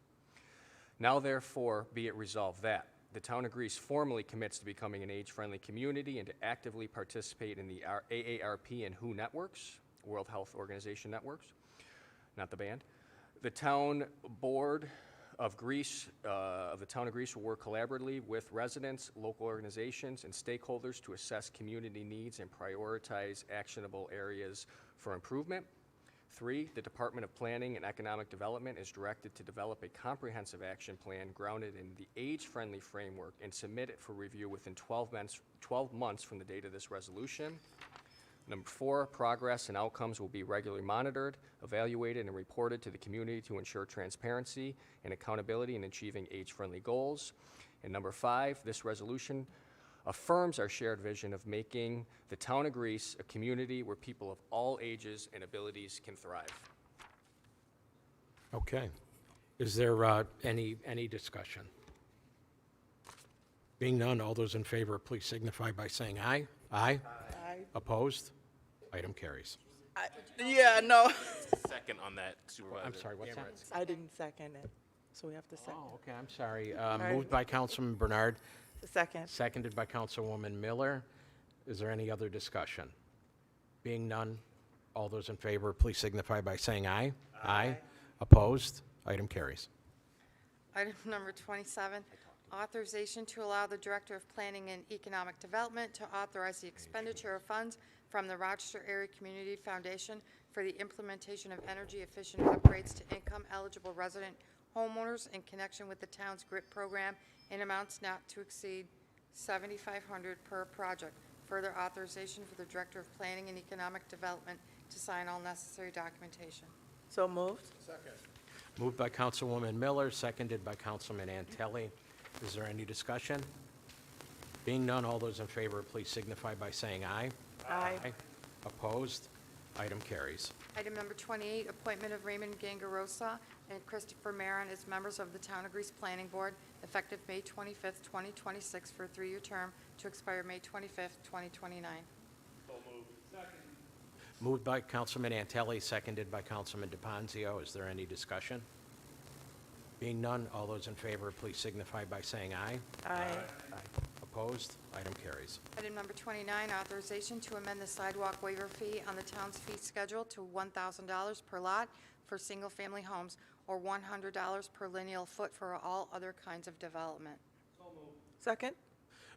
Now therefore be it resolved that the town of Greece formally commits to becoming an age-friendly community and to actively participate in the AARP and WHO networks, World Health Organization networks, not the band. The town board of Greece, of the town of Greece will work collaboratively with residents, local organizations, and stakeholders to assess community needs and prioritize actionable areas for improvement. 3, the Department of Planning and Economic Development is directed to develop a comprehensive action plan grounded in the age-friendly framework and submit it for review within 12 months from the date of this resolution. Number 4, progress and outcomes will be regularly monitored, evaluated, and reported to the community to ensure transparency and accountability in achieving age-friendly goals. And number 5, this resolution affirms our shared vision of making the town of Greece a community where people of all ages and abilities can thrive. Okay. Is there any discussion? Being none, all those in favor, please signify by saying aye. Aye. Aye. Opposed? Item carries. Yeah, no. Second on that, Supervisor. I'm sorry, what's that? I didn't second it, so we have to second. Oh, okay, I'm sorry. right. Moved by Councilman Bernard, Second. seconded by Councilwoman Miller. Is there any other discussion? Being none, all those in favor, please signify by saying aye. Aye. Opposed? Item carries. Item number 27, authorization to allow the Director of Planning and Economic Development to authorize the expenditure of funds from the Rochester Area Community Foundation for the implementation of energy-efficient upgrades to income-eligible resident homeowners in connection with the town's GRIP program in amounts not to exceed $7,500 per project. Further authorization for the Director of Planning and Economic Development to sign all necessary documentation. So moved. Moved by Councilwoman Miller, seconded by Councilman Antelli. Is there any discussion? Being none, all those in favor, please signify by saying aye. Aye. Opposed? Item carries. Item number 28, appointment of Raymond Gangarosa and Christopher Maron as members of the Town of Greece Planning Board, effective May 25th, 2026, for a 3-year term to expire May 25th, 2029. Moved by Councilman Antelli, seconded by Councilman DePonzio. Is there any discussion? Being none, all those in favor, please signify by saying aye. Aye. Opposed? Item carries. Item number 29, authorization to amend the sidewalk waiver fee on the town's fee schedule to $1,000 per lot for single-family homes, or $100 per lineal foot for all other kinds of development. Second.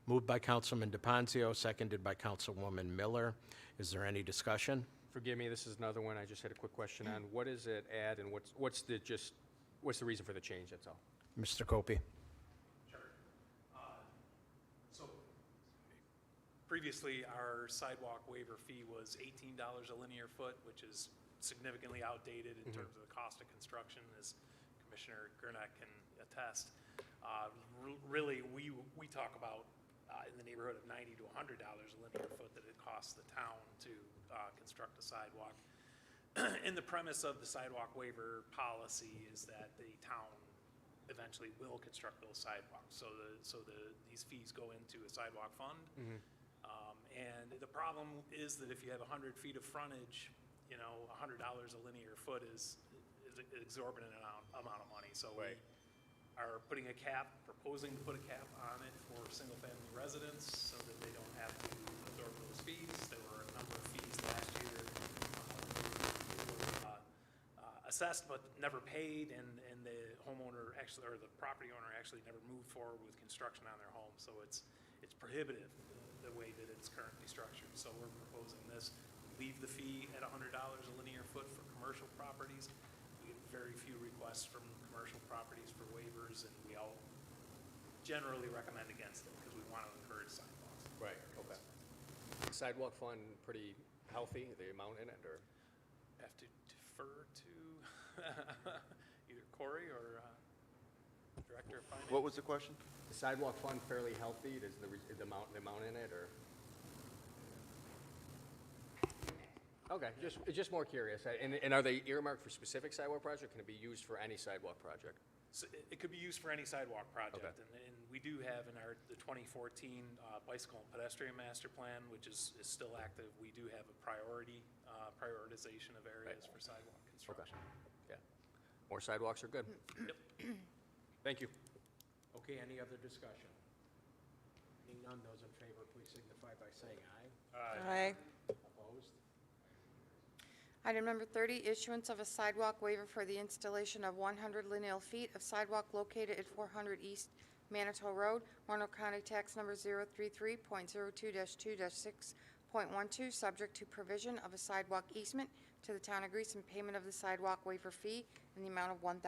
Moved by Councilman DePonzio, seconded by Councilwoman Miller. Is there any discussion? Forgive me, this is another one I just had a quick question on. What does it add and what's the reason for the change, that's all? Mr. Copey? So previously, our sidewalk waiver fee was $18 a linear foot, which is significantly outdated in terms of the cost of construction, as Commissioner Gurnak can attest. Really, we talk about in the neighborhood of $90 to $100 a linear foot that it costs the town to construct a sidewalk. And the premise of the sidewalk waiver policy is that the town eventually will construct those sidewalks. So these fees go into a sidewalk fund. And the problem is that if you have 100 feet of frontage, $100 a linear foot is an exorbitant amount of money. So we are putting a cap, proposing to put a cap on it for single-family residents so that they don't have to absorb those fees. There were a number of fees last year assessed but never paid, and the homeowner actually, or the property owner actually never moved forward with construction on their home. So it's prohibitive the way that it's currently structured. So we're proposing this, leave the fee at $100 a linear foot for commercial properties. We have very few requests from commercial properties for waivers, and we all generally recommend against it because we want to encourage sidewalks. Right, okay. Sidewalk fund pretty healthy, the amount in it, or? Have to defer to either Corey or Director of Finance. What was the question? The sidewalk fund fairly healthy, is the amount in it, or? Okay, just more curious. And are they earmarked for specific sidewalk project, or can it be used for any sidewalk project? So it could be used for any sidewalk project, Okay. and we do have in the 2014 bicycle and pedestrian master plan, which is still active. We do have a prioritization of areas for sidewalk construction. Yeah. More sidewalks are good. Yep. Thank you. Okay, any other discussion? Being none, those in favor, please signify by saying aye. Aye. Opposed? Item number 30, issuance of a sidewalk waiver for the installation of 100 lineal feet of sidewalk located at 400 East Manitou Road, Roanoke County Tax Number 033.02-2-6.12, subject to provision of a sidewalk easement to the town of Greece and payment of the sidewalk waiver fee in the amount of $1,000.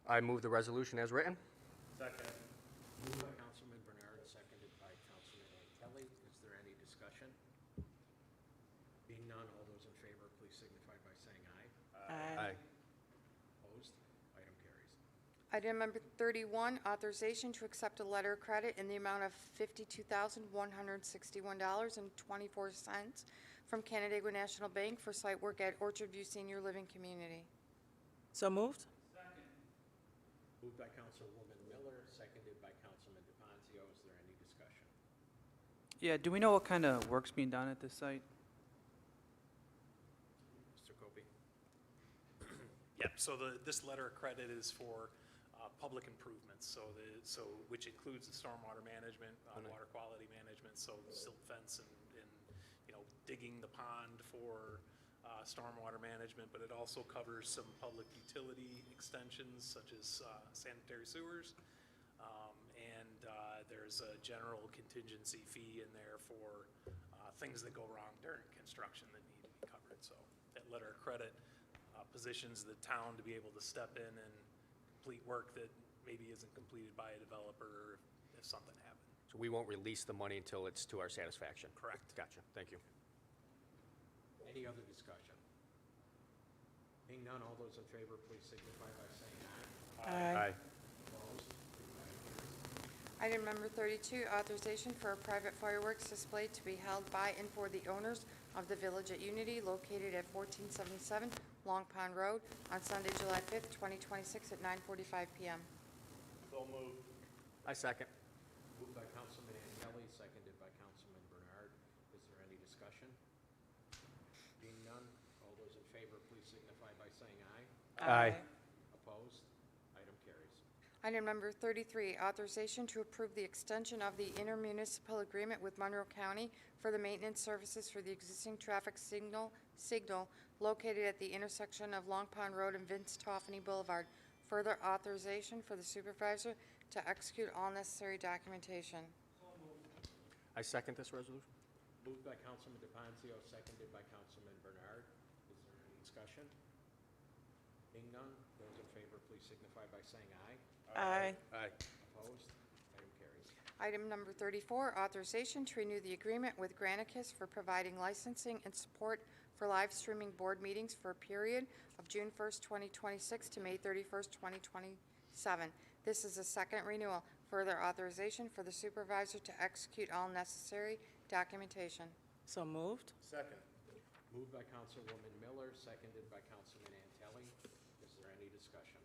I move the resolution as written. Second. Moved by Councilman Bernard, seconded by Councilman Antelli. Is there any discussion? Being none, all those in favor, please signify by saying aye. Aye. Opposed? Item carries. Item number 31, authorization to accept a letter of credit in the amount of $52,161.24 from Canandaigua National Bank for site work at Orchard View Senior Living Community. So moved? Moved by Councilwoman Miller, seconded by Councilman DePonzio. Is there any discussion? Yeah, do we know what kind of work's being done at this site? Mr. Copey? Yep, so this letter of credit is for public improvements, so which includes the stormwater management, water quality management, so silt fence and digging the pond for stormwater management, but it also covers some public utility extensions such as sanitary sewers, and there's a general contingency fee in there for things that go wrong during construction that need to be covered. So that letter of credit positions the town to be able to step in and complete work that maybe isn't completed by a developer if something happened. So we won't release the money until it's to our satisfaction? Correct. Gotcha, thank you. Any other discussion? Being none, all those in favor, please signify by saying aye. Aye. Opposed? Item number 32, authorization for a private fireworks display to be held by and for the owners of the Village at Unity located at 1477 Long Pond Road on Sunday, July 5th, 2026 at 9:45 p.m. So moved. I second. Moved by Councilman Angelli, seconded by Councilman Bernard. Is there any discussion? Being none, all those in favor, please signify by saying aye. Aye. Opposed? Item carries. Item number 33, authorization to approve the extension of the intermunicipal agreement with Monroe County for the maintenance services for the existing traffic signal located at the intersection of Long Pond Road and Vince Toffany Boulevard. Further authorization for the supervisor to execute all necessary documentation. I second this resolution. Moved by Councilman DePonzio, seconded by Councilman Bernard. Is there any discussion? Being none, those in favor, please signify by saying aye. Aye. Aye. Opposed? Item carries. Item number 34, authorization to renew the agreement with Granicus for providing licensing and support for live streaming board meetings for a period of June 1st, 2026 to May 31st, 2027. This is a second renewal. Further authorization for the supervisor to execute all necessary documentation. So moved? Second. Moved by Councilwoman Miller, seconded by Councilman Antelli. Is there any discussion?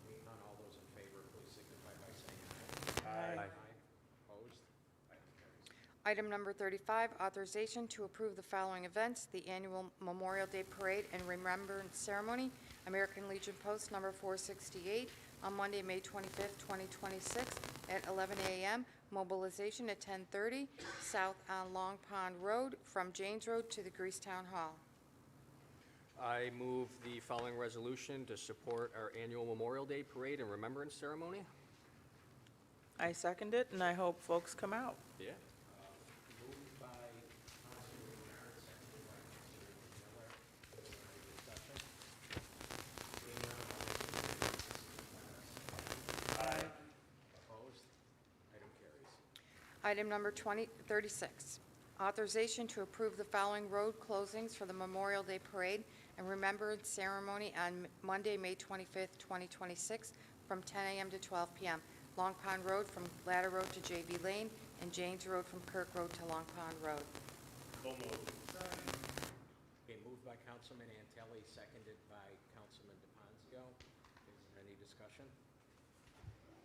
Being none, all those in favor, please signify by saying aye. Aye. Opposed? Item carries. Item number 35, authorization to approve the following events: the annual Memorial Day Parade and Remembrance Ceremony, American Legion Post number 468, on Monday, May 25th, 2026, at 11 a.m. Mobilization at 10:30, south on Long Pond Road, from Janes Road to the Greasetown Hall. I move the following resolution to support our annual Memorial Day Parade and Remembrance Ceremony. I second it, and I hope folks come out. Yeah. Moved by Councilman Bernard, seconded by Councilman Miller. Is there any discussion? Item number 36, authorization to approve the following road closings for the Memorial Day Parade and Remembrance Ceremony on Monday, May 25th, 2026, from 10 a.m. to 12 p.m. Long Pond Road from Ladder Road to J.B. Lane, and James Road from Kirk Road to Long Pond Road. Okay, moved by Councilman Antelli, seconded by Councilman DePonzio. Is there any discussion?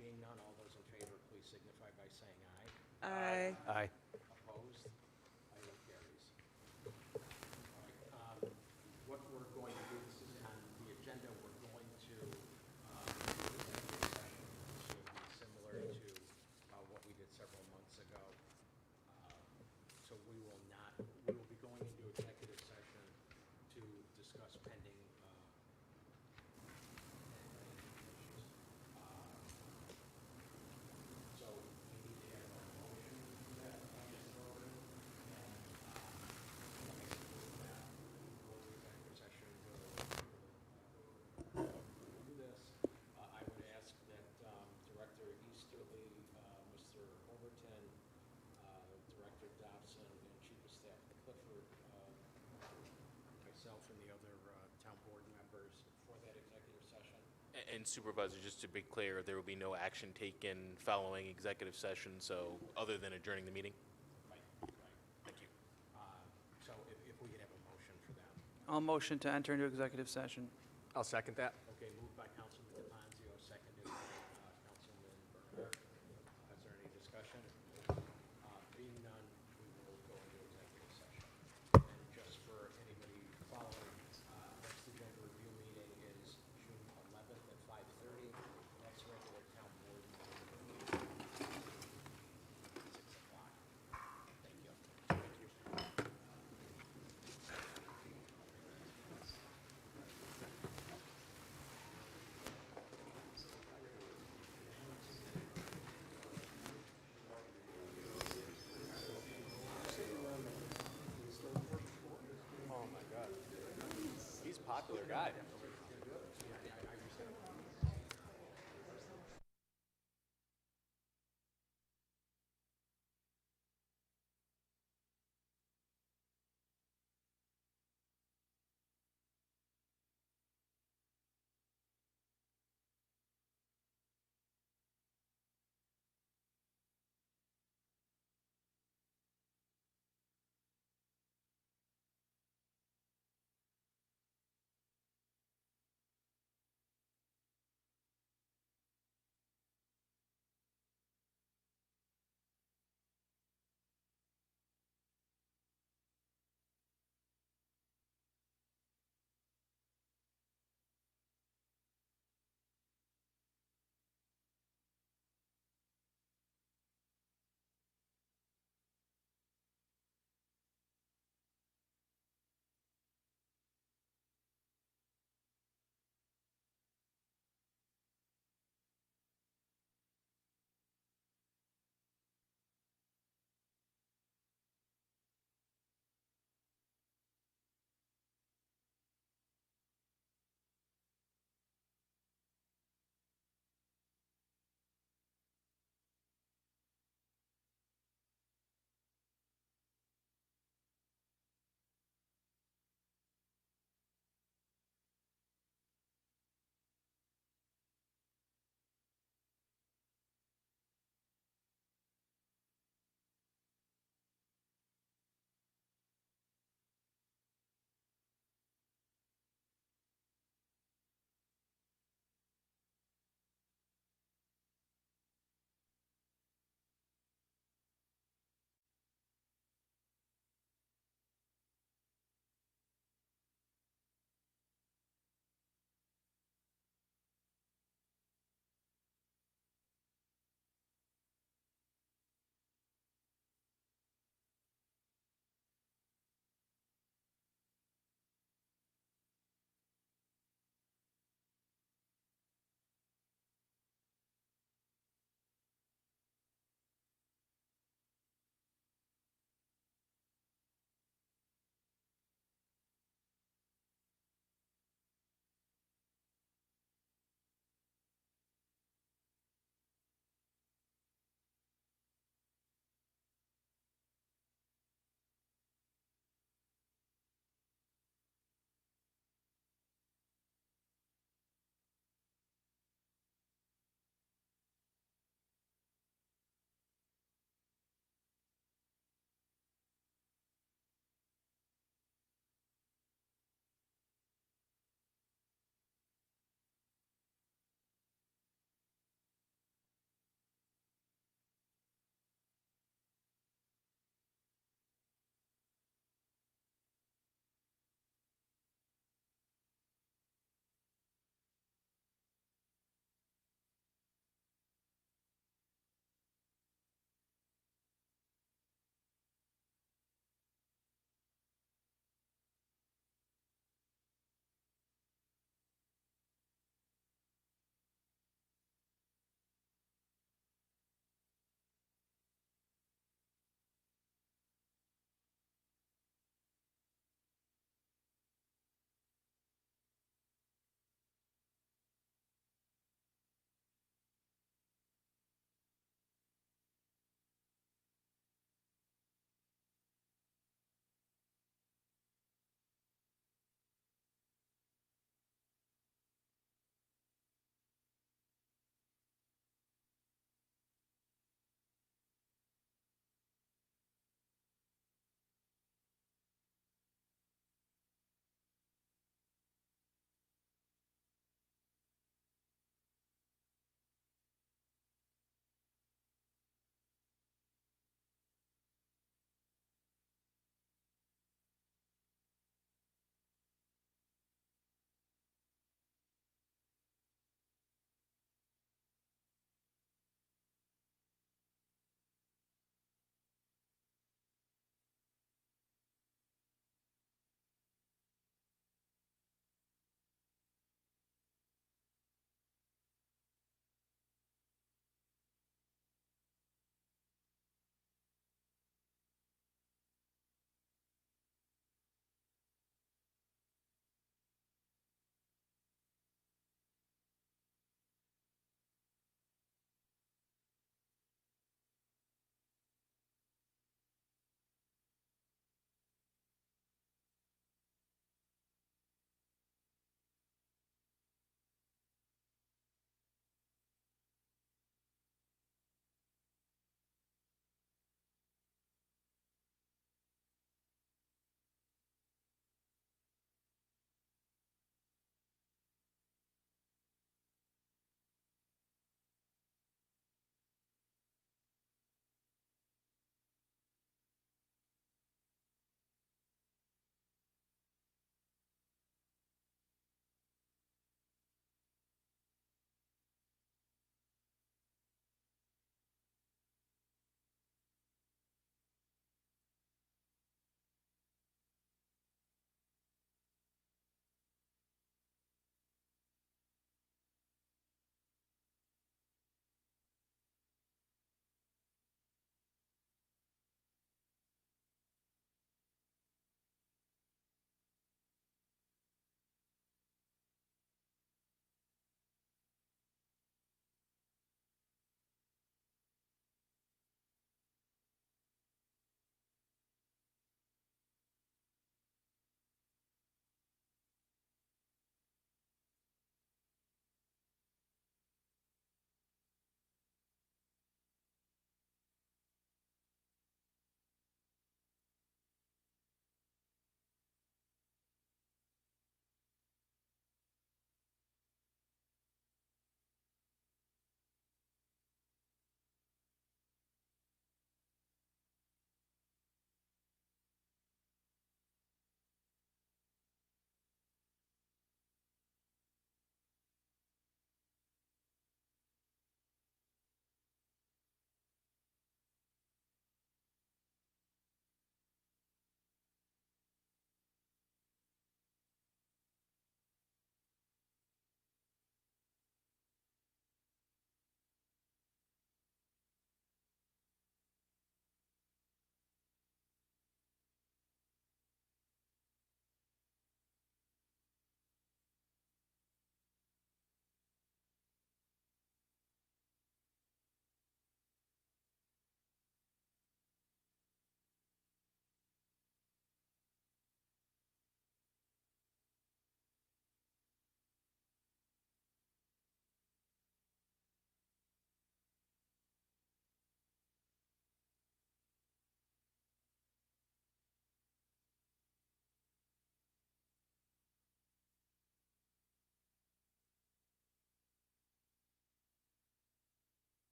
Being none, all those in favor, please signify by saying aye. Aye. Aye. Opposed? Item carries. All right, what we're going to do, this is on the agenda, we're going to do executive session, which will be similar to what we did several months ago. So we will be going into executive session to discuss pending issues. So we need to have a motion for that, Mr. Orban, and go to executive session. We'll do this. I would ask that Director Easterly, Mr. Overton, Director Dobson, and Chief of Staff Clifford, myself and the other town board members for that executive session. And Supervisor, just to be clear, there will be no action taken following executive session, so other than adjourning the meeting? Right. Thank you. So if we could have a motion for that. I'll motion to enter into executive session. I'll second that. Okay, moved by Councilman DePonzio, seconded by Councilman Bernard. Is there any discussion? Being none, we will go into executive session. And just for anybody following, next agenda review meeting is June 11th at 5:30. Next regular town board meeting, 6 o'clock. Thank you. Thank you. Oh, my God. He's a popular guy.